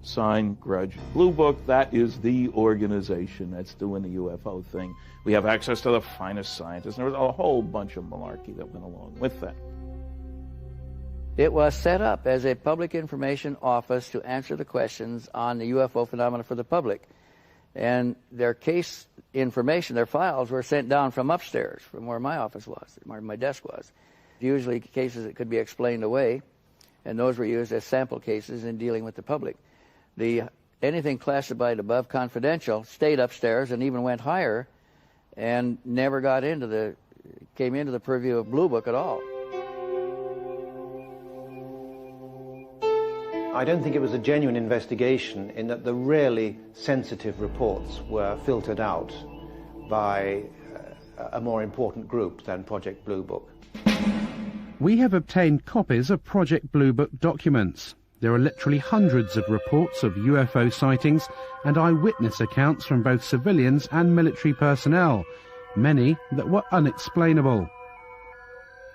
Sign, grudge. Blue Book, that is the organization that's doing the UFO thing. We have access to the finest scientists. And there was a whole bunch of malarkey that went along with that. It was set up as a public information office to answer the questions on the UFO phenomena for the public. And their case information, their files, were sent down from upstairs, from where my office was, where my desk was. Usually cases that could be explained away, and those were used as sample cases in dealing with the public. Anything classified above confidential stayed upstairs and even went higher and never came into the purview of Blue Book at all. I don't think it was a genuine investigation in that the really sensitive reports were filtered out by a more important group than Project Blue Book. We have obtained copies of Project Blue Book documents. There are literally hundreds of reports of UFO sightings and eyewitness accounts from both civilians and military personnel, many that were unexplainable.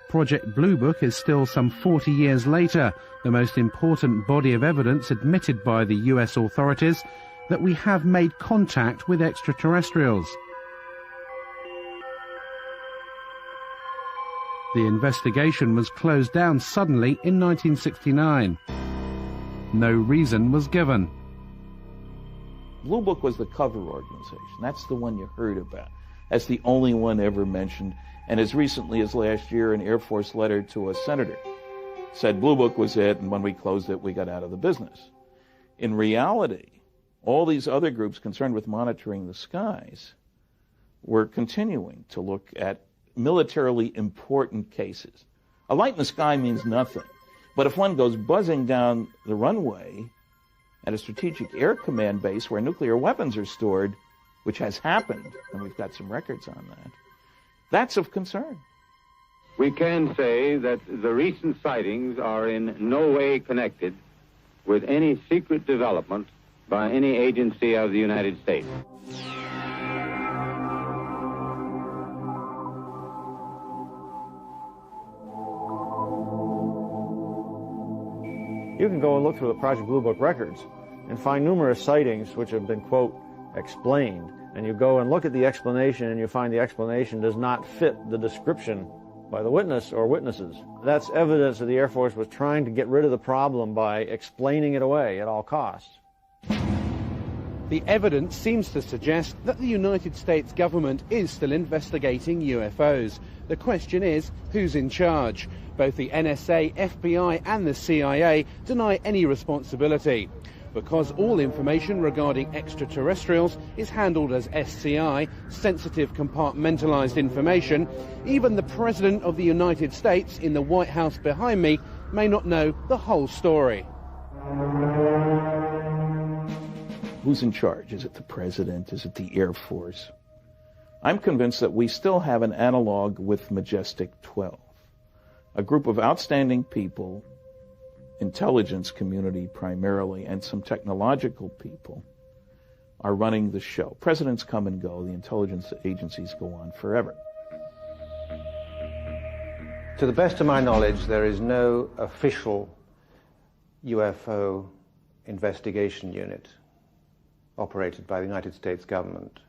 Project Blue Book is still some 40 years later the most important body of evidence admitted by the US authorities that we have made contact with extraterrestrials. The investigation was closed down suddenly in 1969. No reason was given. Blue Book was the cover organization. That's the one you heard about. That's the only one ever mentioned. And as recently as last year, an Air Force letter to a senator said Blue Book was it, and when we closed it, we got out of the business. In reality, all these other groups concerned with monitoring the skies were continuing to look at militarily important cases. A light in the sky means nothing. But if one goes buzzing down the runway at a Strategic Air Command base where nuclear weapons are stored, which has happened, and we've got some records on that, that's of concern. We can say that the recent sightings are in no way connected with any secret development by any agency of the United States. You can go and look through the Project Blue Book records and find numerous sightings which have been, quote, explained. And you go and look at the explanation and you find the explanation does not fit the description by the witness or witnesses. That's evidence that the Air Force was trying to get rid of the problem by explaining it away at all costs. The evidence seems to suggest that the United States government is still investigating UFOs. The question is, who's in charge? Both the NSA, FBI and the CIA deny any responsibility. Because all information regarding extraterrestrials is handled as SCI, sensitive compartmentalized information, even the President of the United States in the White House behind me may not know the whole story. Who's in charge? Is it the President? Is it the Air Force? I'm convinced that we still have an analog with Majestic 12. A group of outstanding people, intelligence community primarily, and some technological people are running the show. Presidents come and go. The intelligence agencies go on forever. To the best of my knowledge, there is no official UFO investigation unit operated by the United States government.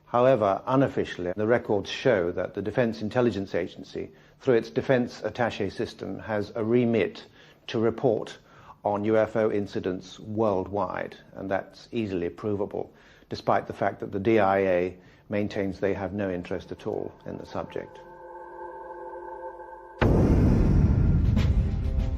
However, unofficially, the records show that the Defense Intelligence Agency, through its Defense Attaché system, has a remit to report on UFO incidents worldwide, and that's easily provable, despite the fact that the DIA maintains they have no interest at all in the subject.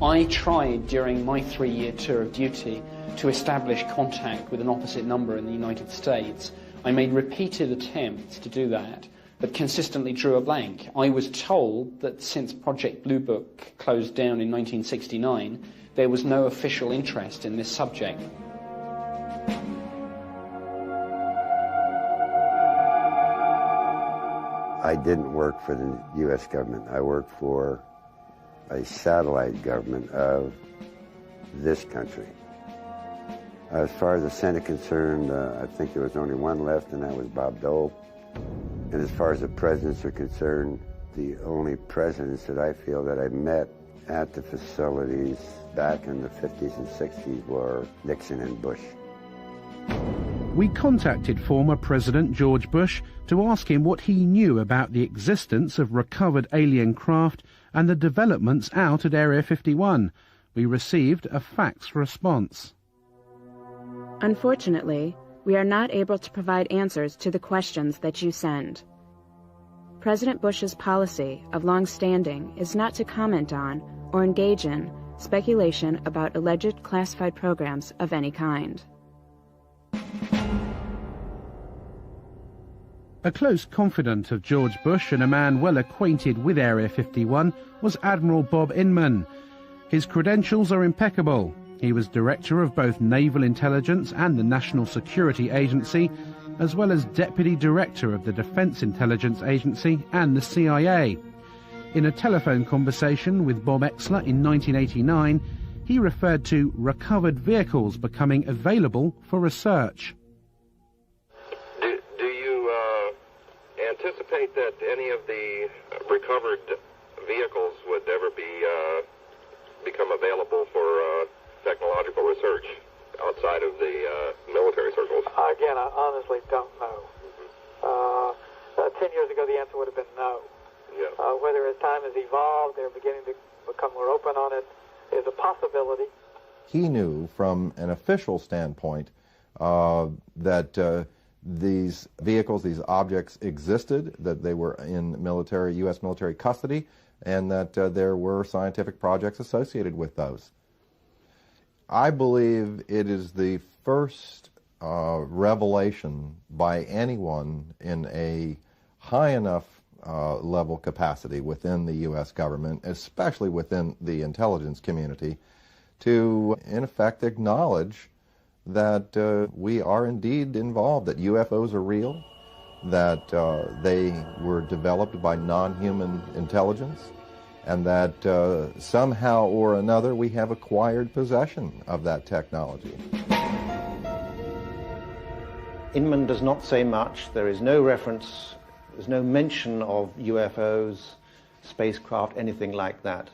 I tried during my 3-year tour of duty to establish contact with an opposite number in the United States. I made repeated attempts to do that, but consistently drew a blank. I was told that since Project Blue Book closed down in 1969, there was no official interest in this subject. I didn't work for the U.S. government. I worked for a satellite government of this country. As far as the Senate concerned, I think there was only one left, and that was Bob Dole. And as far as the presidents are concerned, the only presidents that I feel that I met at the facilities back in the 50s and 60s were Nixon and Bush. We contacted former President George Bush to ask him what he knew about the existence of recovered alien craft and the developments out at Area 51. We received a fax response. Unfortunately, we are not able to provide answers to the questions that you send. President Bush's policy of long standing is not to comment on or engage in speculation about alleged classified programs of any kind. A close confidant of George Bush and a man well acquainted with Area 51 was Admiral Bob Inman. His credentials are impeccable. He was director of both Naval Intelligence and the National Security Agency, as well as deputy director of the Defense Intelligence Agency and the CIA. In a telephone conversation with Bob Exler in 1989, he referred to recovered vehicles becoming available for research. Do you anticipate that any of the recovered vehicles would ever become available for technological research outside of the military circles? Again, I honestly don't know. 10 years ago, the answer would have been no. Yeah. Whether as time has evolved, they're beginning to become more open on it, is a possibility. He knew from an official standpoint that these vehicles, these objects existed, that they were in U.S. military custody, and that there were scientific projects associated with those. I believe it is the first revelation by anyone in a high enough level capacity within the U.S. government, especially within the intelligence community, to, in effect, acknowledge that we are indeed involved, that UFOs are real, that they were developed by non-human intelligence, and that somehow or another we have acquired possession of that technology. Inman does not say much. There is no reference, there's no mention of UFOs, spacecraft, anything like that.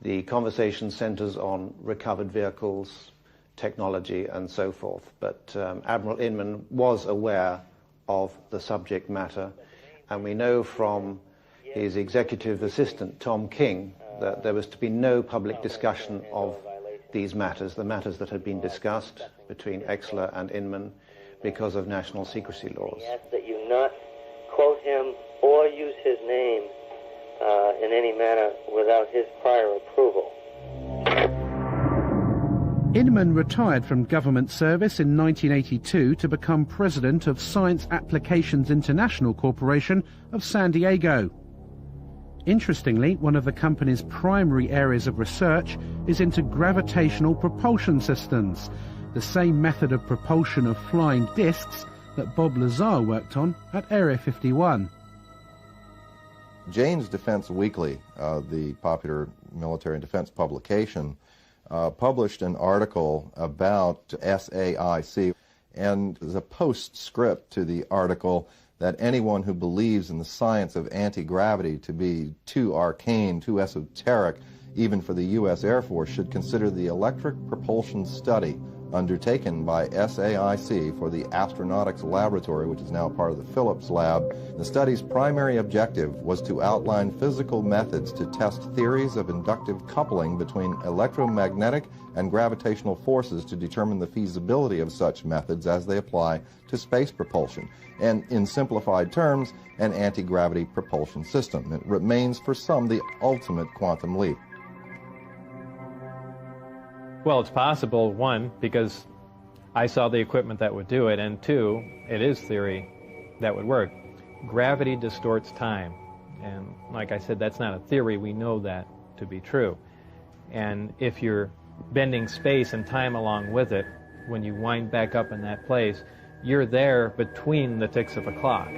The conversation centers on recovered vehicles, technology, and so forth. But Admiral Inman was aware of the subject matter, and we know from his executive assistant, Tom King, that there was to be no public discussion of these matters, the matters that had been discussed between Exler and Inman, because of national secrecy laws. We ask that you not quote him or use his name in any manner without his prior approval. Inman retired from government service in 1982 to become president of Science Applications International Corporation of San Diego. Interestingly, one of the company's primary areas of research is into gravitational propulsion systems, the same method of propulsion of flying discs that Bob Lazar worked on at Area 51. Jane's Defense Weekly, the popular military and defense publication, published an article about SAIC, and there's a postscript to the article that anyone who believes in the science of anti-gravity to be too arcane, too esoteric, even for the U.S. Air Force, should consider the electric propulsion study undertaken by SAIC for the Astronautics Laboratory, which is now part of the Phillips Lab. The study's primary objective was to outline physical methods to test theories of inductive coupling between electromagnetic and gravitational forces to determine the feasibility of such methods as they apply to space propulsion, and in simplified terms, an anti-gravity propulsion system. It remains for some the ultimate quantum leap. Well, it's possible, one, because I saw the equipment that would do it, and two, it is theory that would work. Gravity distorts time, and like I said, that's not a theory. We know that to be true. And if you're bending space and time along with it, when you wind back up in that place, you're there between the ticks of a clock.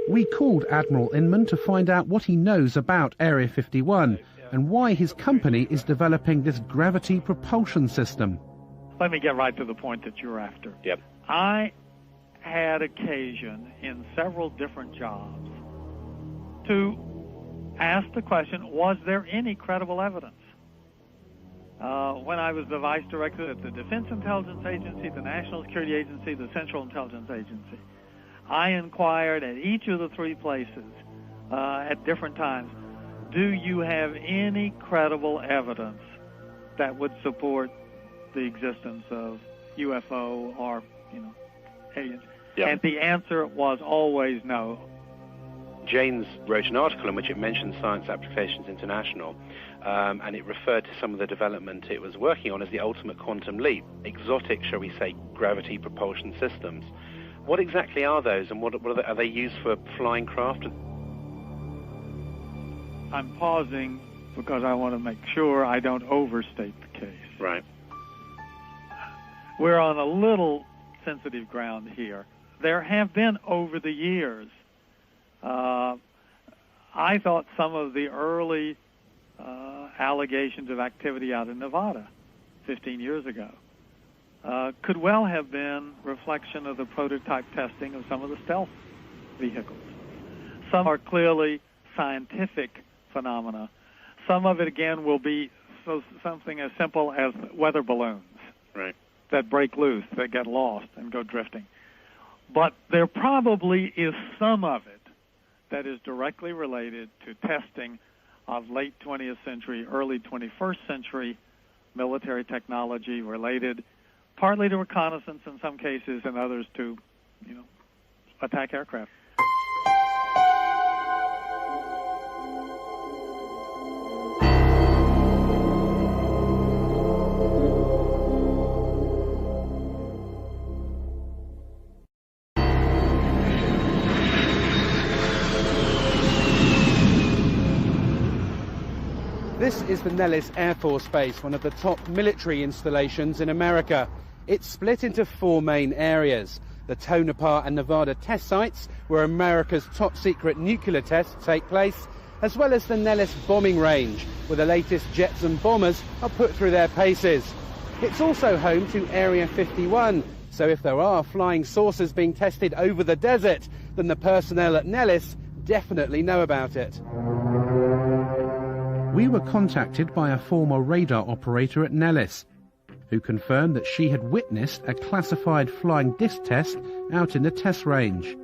We called Admiral Inman to find out what he knows about Area 51 and why his company is developing this gravity propulsion system. Let me get right to the point that you're after. Yep. I had occasion in several different jobs to ask the question, was there any credible evidence? When I was the vice director at the Defense Intelligence Agency, the National Security Agency, the Central Intelligence Agency, I inquired at each of the three places at different times, do you have any credible evidence that would support the existence of UFO or, aliens? Yep. And the answer was always no. Janes wrote an article in which it mentioned Science Applications International, and it referred to some of the development it was working on as the ultimate quantum leap, exotic, shall we say, gravity propulsion systems. What exactly are those, and what are they used for flying craft? I'm pausing because I want to make sure I don't overstate the case. Right. We're on a little sensitive ground here. There have been, over the years, I thought some of the early allegations of activity out in Nevada 15 years ago could well have been reflection of the prototype testing of some of the stealth vehicles. Some are clearly scientific phenomena. Some of it, again, will be something as simple as weather balloons that break loose, that get lost and go drifting. But there probably is some of it that is directly related to testing of late 20th century, early 21st century military technology related partly to reconnaissance in some cases and others to, attack aircraft. is the Nellis Air Force Base, one of the top military installations in America. It's split into 4 main areas. The Tonopah and Nevada test sites, where America's top-secret nuclear tests take place, as well as the Nellis bombing range, where the latest jets and bombers are put through their paces. It's also home to Area 51, so if there are flying saucers being tested over the desert, then the personnel at Nellis definitely know about it. We were contacted by a former radar operator at Nellis, who confirmed that she had witnessed a classified flying disc test out in the test range.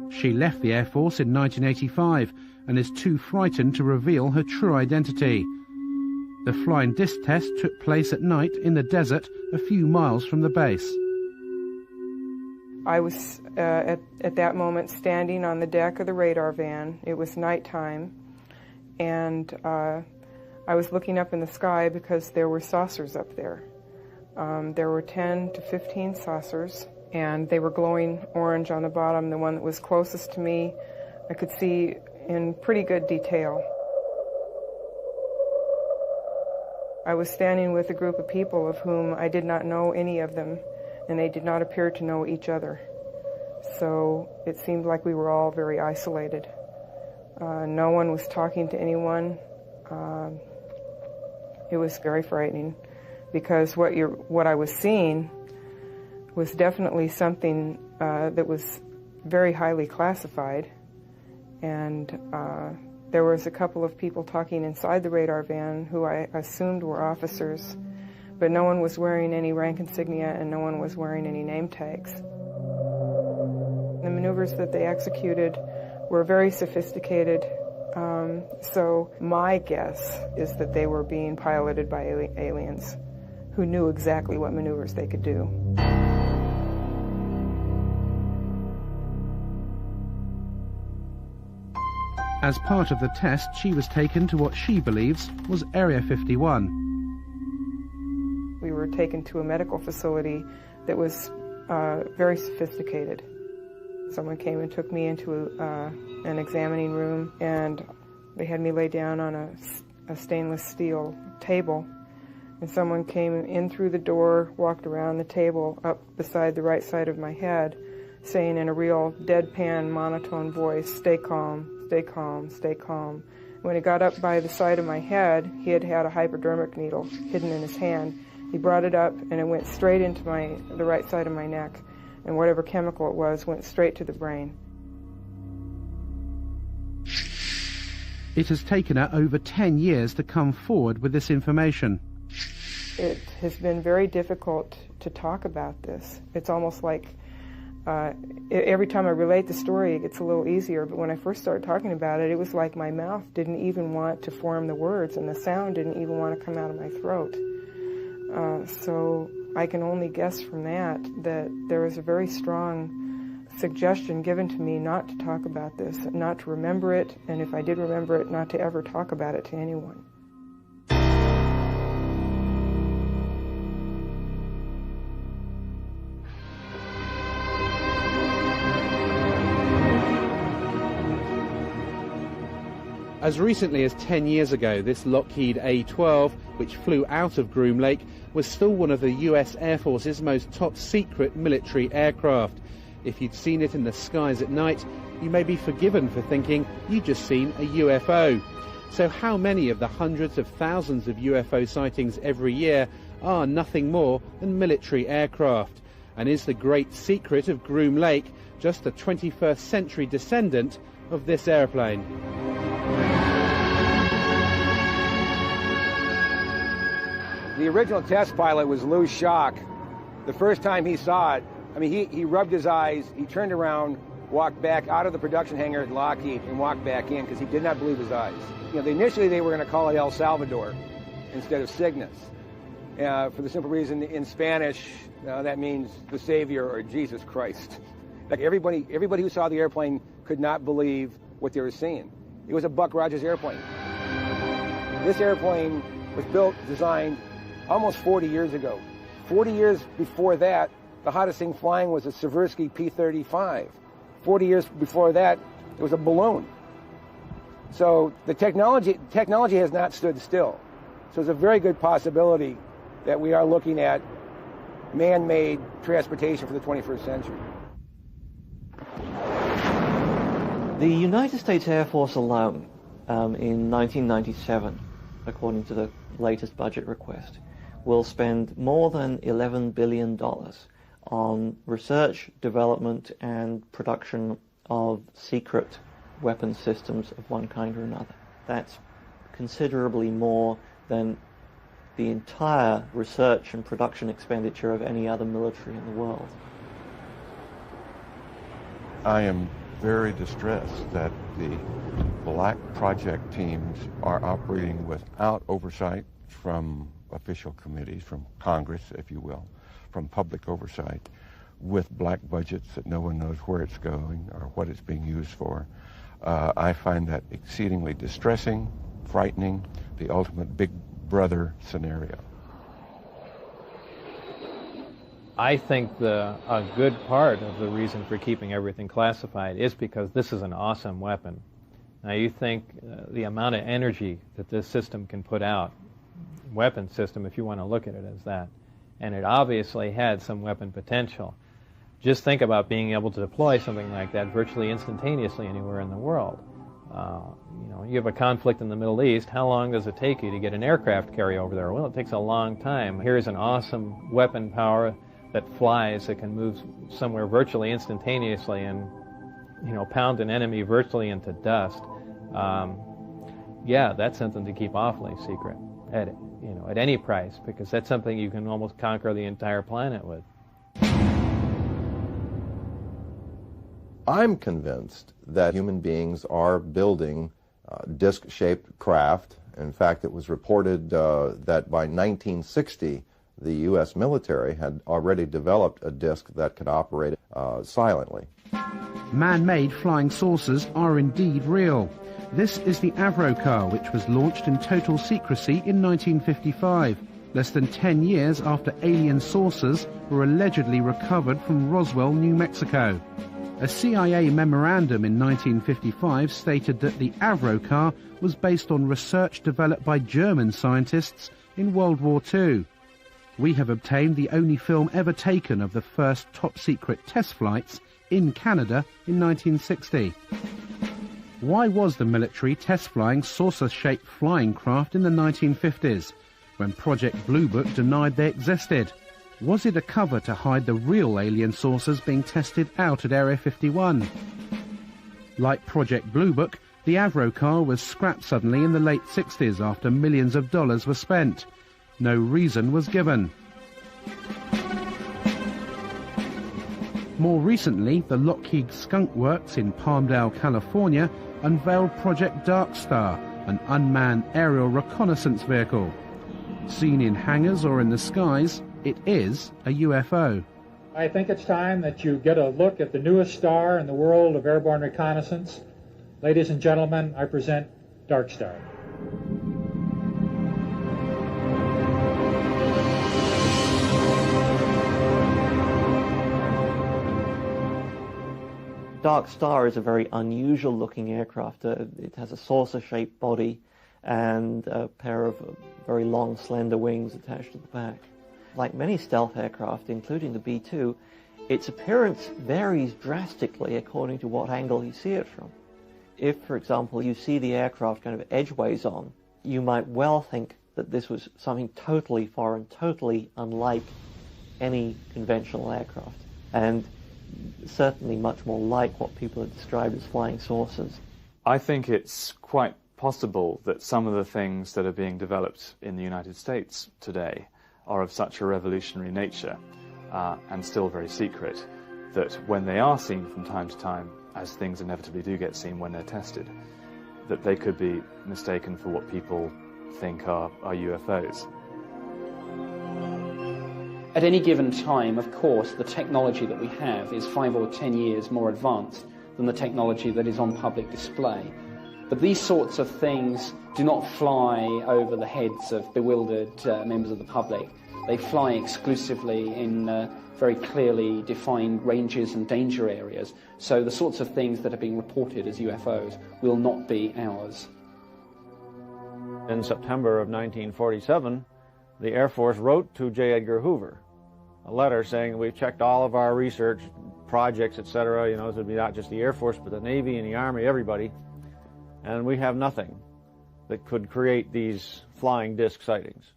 She left the Air Force in 1985 and is too frightened to reveal her true identity. The flying disc test took place at night in the desert a few miles from the base. I was at that moment standing on the deck of the radar van. It was nighttime, and I was looking up in the sky because there were saucers up there. There were 10 to 15 saucers, and they were glowing orange on the bottom. The one that was closest to me, I could see in pretty good detail. I was standing with a group of people of whom I did not know any of them, and they did not appear to know each other. So it seemed like we were all very isolated. No one was talking to anyone. It was very frightening, because what I was seeing was definitely something that was very highly classified, and there was a couple of people talking inside the radar van who I assumed were officers, but no one was wearing any rank insignia and no one was wearing any name tags. The maneuvers that they executed were very sophisticated, so my guess is that they were being piloted by aliens who knew exactly what maneuvers they could do. As part of the test, she was taken to what she believes was Area 51. We were taken to a medical facility that was very sophisticated. Someone came and took me into an examining room, and they had me lay down on a stainless steel table. And someone came in through the door, walked around the table up beside the right side of my head, saying in a real deadpan, monotone voice, "Stay calm. Stay calm, stay calm." When he got up by the side of my head, he had a hypodermic needle hidden in his hand. He brought it up, and it went straight into the right side of my neck, and whatever chemical it was went straight to the brain. It has taken her over 10 years to come forward with this information. It has been very difficult to talk about this. It's almost like every time I relate the story, it gets a little easier, but when I first started talking about it, it was like my mouth didn't even want to form the words, and the sound didn't even want to come out of my throat. So I can only guess from that there was a very strong suggestion given to me not to talk about this, not to remember it, and if I did remember it, not to ever talk about it to anyone. As recently as 10 years ago, this Lockheed A-12, which flew out of Groom Lake, was still one of the US Air Force's most top-secret military aircraft. If you'd seen it in the skies at night, you may be forgiven for thinking you'd just seen a UFO. So how many of the hundreds of thousands of UFO sightings every year are nothing more than military aircraft? And is the great secret of Groom Lake just a 21st century descendant of this airplane? The original test pilot was Lou Schock. The first time he saw it, I mean, he rubbed his eyes, he turned around, walked back out of the production hangar at Lockheed and walked back in because he did not believe his eyes. You know, initially they were going to call it El Salvador instead of Cygnus. For the simple reason, in Spanish, that means the Savior or Jesus Christ. Like everybody who saw the airplane could not believe what they were seeing. It was a Buck Rogers airplane. This airplane was built, designed almost 40 years ago. 40 years before that, the hottest thing flying was a Seversky P-35. 40 years before that, it was a balloon. So the technology has not stood still. So it's a very good possibility that we are looking at man-made transportation for the 21st century. The United States Air Force alone, in 1997, according to the latest budget request, will spend more than $11 billion on research, development, and production of secret weapon systems of one kind or another. That's considerably more than the entire research and production expenditure of any other military in the world. I am very distressed that the black project teams are operating without oversight from official committees, from Congress, if you will, from public oversight, with black budgets that no one knows where it's going or what it's being used for. I find that exceedingly distressing, frightening, the ultimate big brother scenario. I think a good part of the reason for keeping everything classified is because this is an awesome weapon. Now you think the amount of energy that this system can put out, weapon system if you want to look at it as that, and it obviously had some weapon potential. Just think about being able to deploy something like that virtually instantaneously anywhere in the world. You have a conflict in the Middle East, how long does it take you to get an aircraft carrier over there? Well, it takes a long time. Here's an awesome weapon power that flies, that can move somewhere virtually instantaneously and, pound an enemy virtually into dust. Yeah, that's something to keep awfully secret at any price, because that's something you can almost conquer the entire planet with. I'm convinced that human beings are building disc-shaped craft. In fact, it was reported that by 1960, the U.S. military had already developed a disc that could operate silently. Man-made flying saucers are indeed real. This is the Avrocar, which was launched in total secrecy in 1955, less than 10 years after alien saucers were allegedly recovered from Roswell, New Mexico. A CIA memorandum in 1955 stated that the Avrocar was based on research developed by German scientists in World War II. We have obtained the only film ever taken of the first top-secret test flights in Canada in 1960. Why was the military test-flying saucer-shaped flying craft in the 1950s, when Project Blue Book denied they existed? Was it a cover to hide the real alien saucers being tested out at Area 51? Like Project Blue Book, the Avrocar was scrapped suddenly in the late 60s after millions of dollars were spent. No reason was given. More recently, the Lockheed Skunk Works in Palmdale, California, unveiled Project Dark Star, an unmanned aerial reconnaissance vehicle. Seen in hangars or in the skies, it is a UFO. I think it's time that you get a look at the newest star in the world of airborne reconnaissance. Ladies and gentlemen, I present Dark Star. Dark Star is a very unusual looking aircraft. It has a saucer-shaped body and a pair of very long, slender wings attached to the back. Like many stealth aircraft, including the B-2, its appearance varies drastically according to what angle you see it from. If, for example, you see the aircraft kind of edgeways on, you might well think that this was something totally foreign, totally unlike any conventional aircraft, and certainly much more like what people have described as flying saucers. I think it's quite possible that some of the things that are being developed in the United States today are of such a revolutionary nature and still very secret that when they are seen from time to time, as things inevitably do get seen when they're tested, that they could be mistaken for what people think are UFOs. At any given time, of course, the technology that we have is 5 or 10 years more advanced than the technology that is on public display. But these sorts of things do not fly over the heads of bewildered members of the public. They fly exclusively in very clearly defined ranges and danger areas, so the sorts of things that are being reported as UFOs will not be ours. In September of 1947, the Air Force wrote to J. Edgar Hoover a letter saying, we've checked all of our research projects, etc., it would be not just the Air Force, but the Navy and the Army, everybody, and we have nothing that could create these flying disc sightings.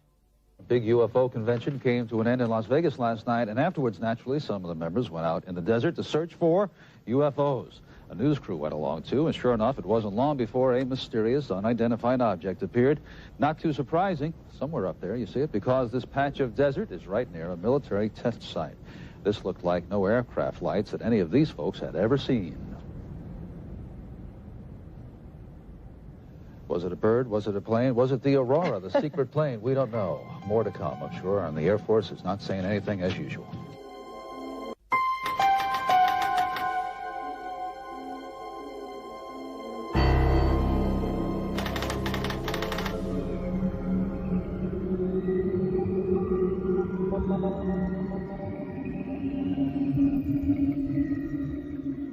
A big UFO convention came to an end in Las Vegas last night, and afterwards, naturally, some of the members went out in the desert to search for UFOs. A news crew went along, too, and sure enough, it wasn't long before a mysterious, unidentified object appeared. Not too surprising, somewhere up there, you see it, because this patch of desert is right near a military test site. This looked like no aircraft lights that any of these folks had ever seen. Was it a bird? Was it a plane? Was it the Aurora, the secret plane? We don't know. More to come, I'm sure, and the Air Force is not saying anything as usual.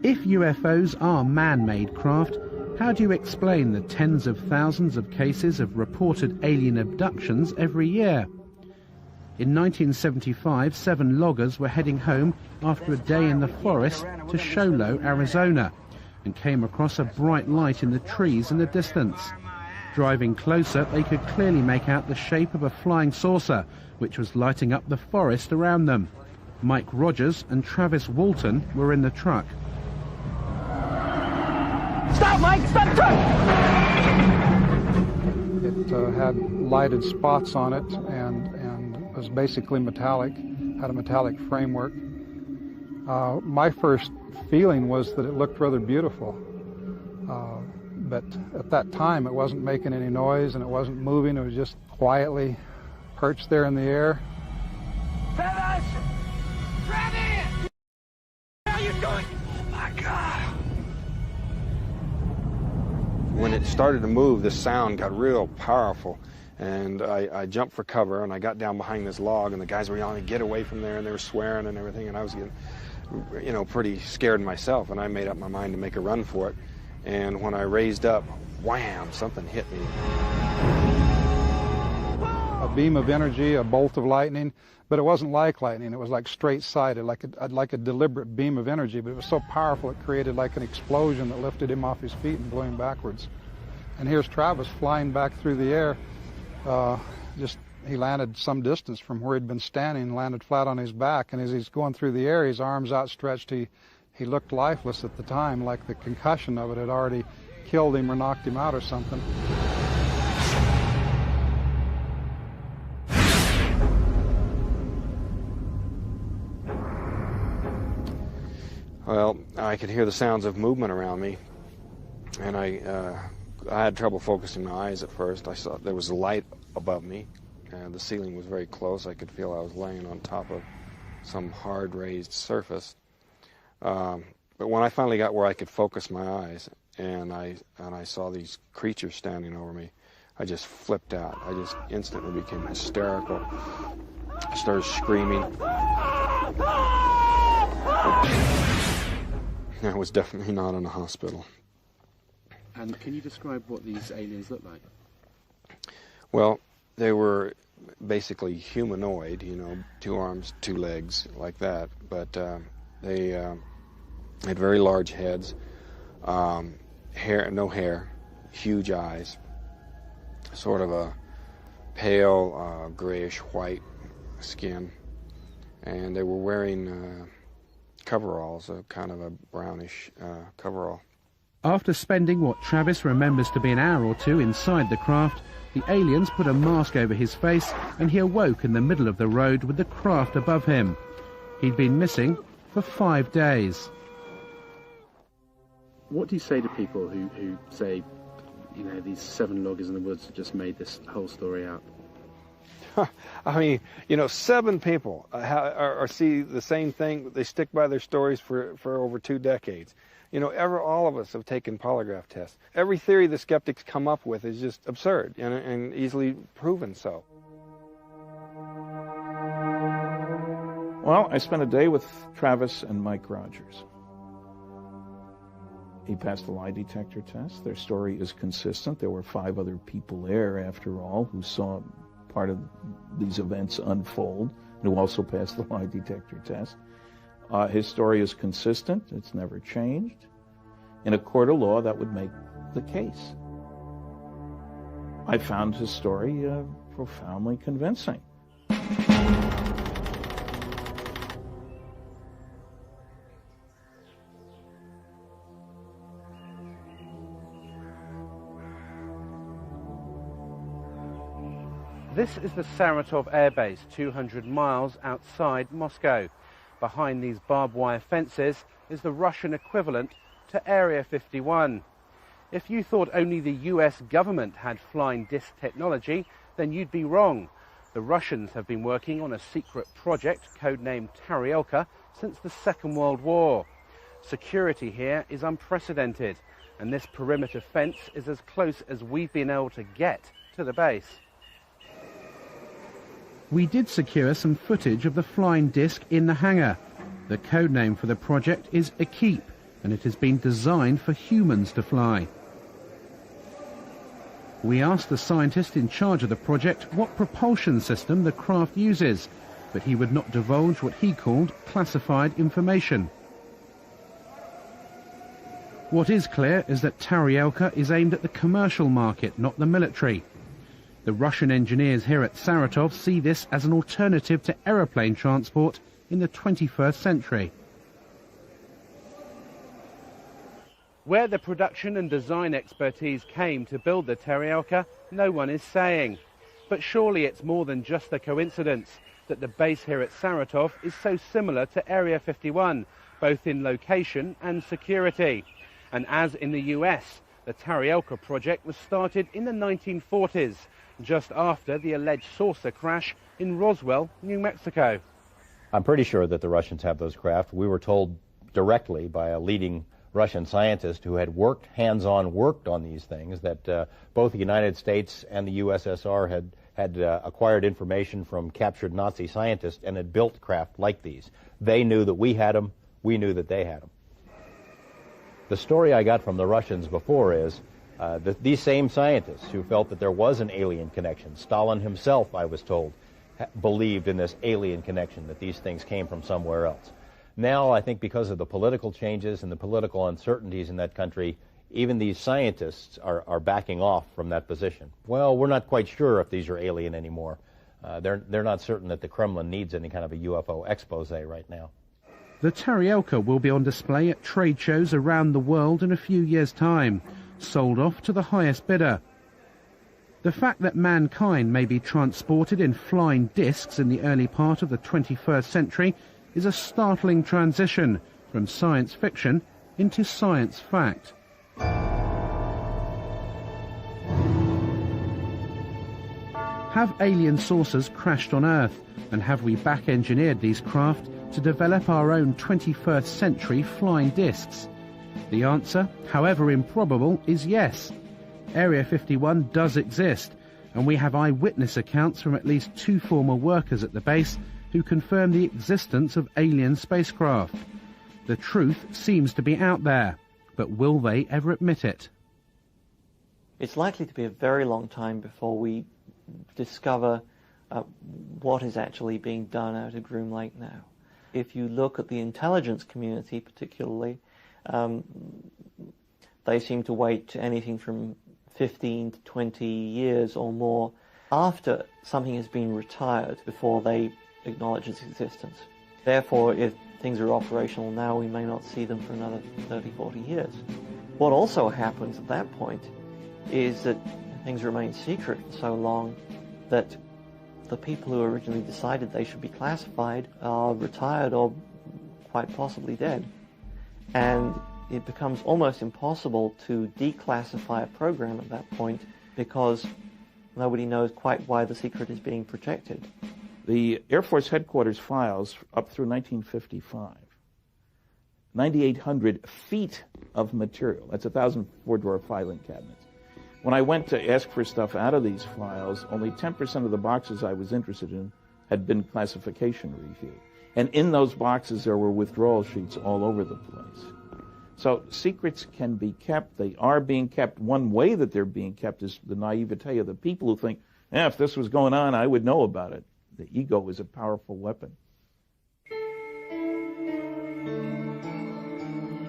If UFOs are man-made craft, how do you explain the tens of thousands of cases of reported alien abductions every year? In 1975, 7 loggers were heading home after a day in the forest to Show Low, Arizona, and came across a bright light in the trees in the distance. Driving closer, they could clearly make out the shape of a flying saucer, which was lighting up the forest around them. Mike Rogers and Travis Walton were in the truck. Stop, Mike! Stop the truck! It had lighted spots on it and was basically metallic, had a metallic framework. My first feeling was that it looked rather beautiful. But at that time, it wasn't making any noise and it wasn't moving. It was just quietly perched there in the air. Travis! Travis! What are you doing? Oh, my God! When it started to move, the sound got real powerful, and I jumped for cover, and I got down behind this log, and the guys were yelling, "Get away from there," and they were swearing and everything, and I was getting, pretty scared myself, and I made up my mind to make a run for it. And when I raised up, wham, something hit me. A beam of energy, a bolt of lightning, but it wasn't like lightning. It was like straight-sided, like a deliberate beam of energy, but it was so powerful it created like an explosion that lifted him off his feet and blew him backwards. And here's Travis flying back through the air. He landed some distance from where he'd been standing, landed flat on his back, and as he's going through the air, his arms outstretched, he looked lifeless at the time, like the concussion of it had already killed him or knocked him out or something. Well, I could hear the sounds of movement around me, and I had trouble focusing my eyes at first. I saw there was a light above me, and the ceiling was very close. I could feel I was laying on top of some hard raised surface. But when I finally got where I could focus my eyes, and I saw these creatures standing over me, I just flipped out. I just instantly became hysterical. I started screaming. I was definitely not in a hospital. And can you describe what these aliens look like? Well, they were basically humanoid, 2 arms, 2 legs, like that. But they had very large heads, no hair, huge eyes, sort of a pale grayish-white skin, and they were wearing coveralls, a kind of a brownish coverall. After spending what Travis remembers to be an hour or 2 inside the craft, the aliens put a mask over his face and he awoke in the middle of the road with the craft above him. He'd been missing for 5 days. What do you say to people who say, these 7 loggers in the woods have just made this whole story up? I mean, 7 people see the same thing. They stick by their stories for over 2 decades. All of us have taken polygraph tests. Every theory the skeptics come up with is just absurd and easily proven so. Well, I spent a day with Travis and Mike Rogers. He passed the lie detector test. Their story is consistent. There were 5 other people there, after all, who saw part of these events unfold, and who also passed the lie detector test. His story is consistent. It's never changed. In a court of law, that would make the case. I found his story profoundly convincing. This is the Saratov Air Base, 200 miles outside Moscow. Behind these barbed wire fences is the Russian equivalent to Area 51. If you thought only the US government had flying disc technology, then you'd be wrong. The Russians have been working on a secret project codenamed Taryelka since the Second World War. Security here is unprecedented, and this perimeter fence is as close as we've been able to get to the base. We did secure some footage of the flying disc in the hangar. The codename for the project is Ekip, and it has been designed for humans to fly. We asked the scientist in charge of the project what propulsion system the craft uses, but he would not divulge what he called classified information. What is clear is that Taryelka is aimed at the commercial market, not the military. The Russian engineers here at Saratov see this as an alternative to aeroplane transport in the 21st century. Where the production and design expertise came to build the Taryelka, no one is saying. But surely it's more than just a coincidence that the base here at Saratov is so similar to Area 51, both in location and security. And as in the US, the Taryelka project was started in the 1940s, just after the alleged saucer crash in Roswell, New Mexico. I'm pretty sure that the Russians have those craft. We were told directly by a leading Russian scientist who had hands-on worked on these things, that both the United States and the USSR had acquired information from captured Nazi scientists and had built craft like these. They knew that we had them. We knew that they had them. The story I got from the Russians before is that these same scientists who felt that there was an alien connection, Stalin himself, I was told, believed in this alien connection, that these things came from somewhere else. Now, I think because of the political changes and the political uncertainties in that country, even these scientists are backing off from that position. Well, we're not quite sure if these are alien anymore. They're not certain that the Kremlin needs any kind of a UFO expose right now. The Taryelka will be on display at trade shows around the world in a few years' time, sold off to the highest bidder. The fact that mankind may be transported in flying discs in the early part of the 21st century is a startling transition from science fiction into science fact. Have alien saucers crashed on Earth, and have we back-engineered these craft to develop our own 21st century flying discs? The answer, however improbable, is yes. Area 51 does exist, and we have eyewitness accounts from at least 2 former workers at the base who confirm the existence of alien spacecraft. The truth seems to be out there, but will they ever admit it? It's likely to be a very long time before we discover what is actually being done out at Groom Lake now. If you look at the intelligence community particularly, they seem to wait anything from 15 to 20 years or more after something has been retired before they acknowledge its existence. Therefore, if things are operational now, we may not see them for another 30, 40 years. What also happens at that point is that things remain secret for so long that the people who originally decided they should be classified are retired or quite possibly dead. And it becomes almost impossible to declassify a program at that point because nobody knows quite why the secret is being protected. The Air Force headquarters files up through 1955, 9,800 feet of material. That's 1,000 four-drawer filing cabinets. When I went to ask for stuff out of these files, only 10% of the boxes I was interested in had been classification reviewed. And in those boxes, there were withdrawal sheets all over the place. So secrets can be kept. They are being kept. One way that they're being kept is the naivete of the people who think, if this was going on, I would know about it. The ego is a powerful weapon.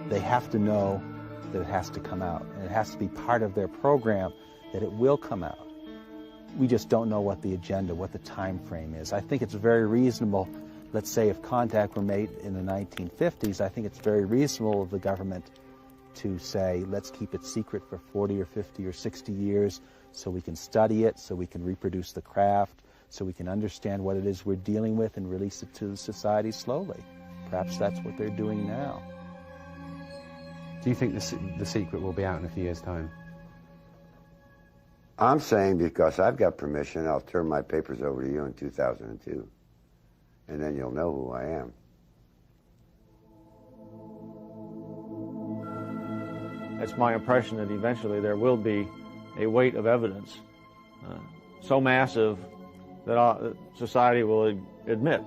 They have to know that it has to come out, and it has to be part of their program that it will come out. We just don't know what the agenda, what the time frame is. I think it's very reasonable, let's say if contact were made in the 1950s, I think it's very reasonable of the government to say, let's keep it secret for 40 or 50 or 60 years so we can study it, so we can reproduce the craft, so we can understand what it is we're dealing with and release it to society slowly. Perhaps that's what they're doing now. Do you think the secret will be out in a few years' time? I'm saying because I've got permission, I'll turn my papers over to you in 2002. And then you'll know who I am. It's my impression that eventually there will be a weight of evidence so massive that society will admit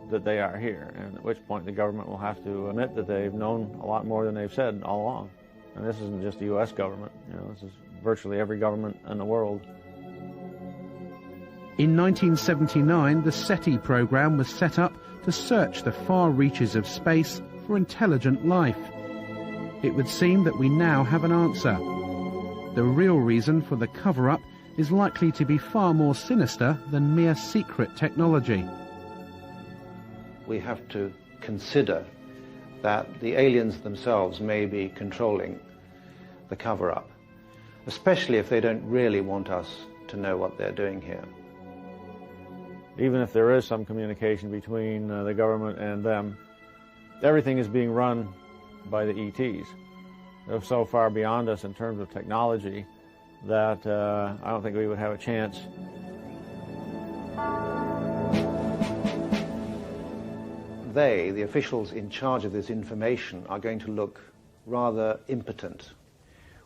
that they are here, and at which point the government will have to admit that they've known a lot more than they've said all along. And this isn't just the U.S. government, this is virtually every government in the world. In 1979, the SETI program was set up to search the far reaches of space for intelligent life. It would seem that we now have an answer. The real reason for the cover-up is likely to be far more sinister than mere secret technology. We have to consider that the aliens themselves may be controlling the cover-up, especially if they don't really want us to know what they're doing here. Even if there is some communication between the government and them, everything is being run by the ETs. They're so far beyond us in terms of technology that I don't think we would have a chance. They, the officials in charge of this information, are going to look rather impotent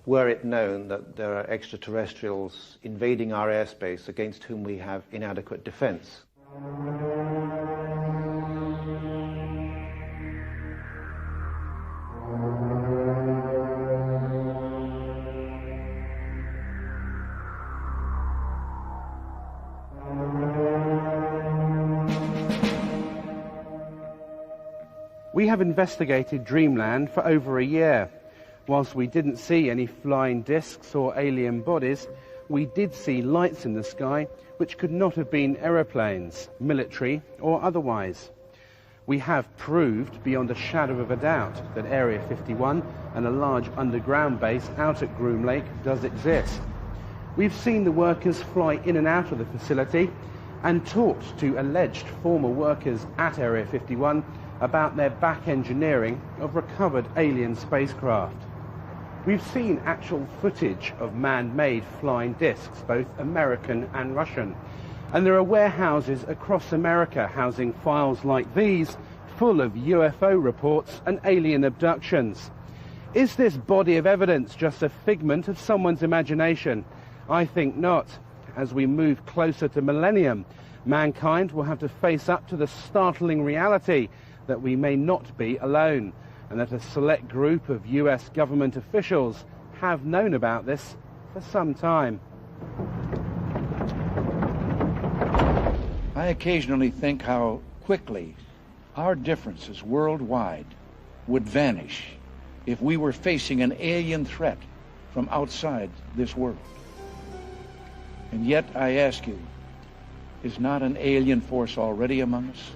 were it known that there are extraterrestrials invading our airspace against whom we have inadequate defense. We have investigated Dreamland for over a year. Whilst we didn't see any flying discs or alien bodies, we did see lights in the sky which could not have been aeroplanes, military or otherwise. We have proved beyond a shadow of a doubt that Area 51 and a large underground base out at Groom Lake does exist. We've seen the workers fly in and out of the facility and talked to alleged former workers at Area 51 about their back engineering of recovered alien spacecraft. We've seen actual footage of man-made flying discs, both American and Russian. And there are warehouses across America housing files like these, full of UFO reports and alien abductions. Is this body of evidence just a figment of someone's imagination? I think not. As we move closer to millennium, mankind will have to face up to the startling reality that we may not be alone, and that a select group of US government officials have known about this for some time. I occasionally think how quickly our differences worldwide would vanish if we were facing an alien threat from outside this world. And yet I ask you, is not an alien force already among us?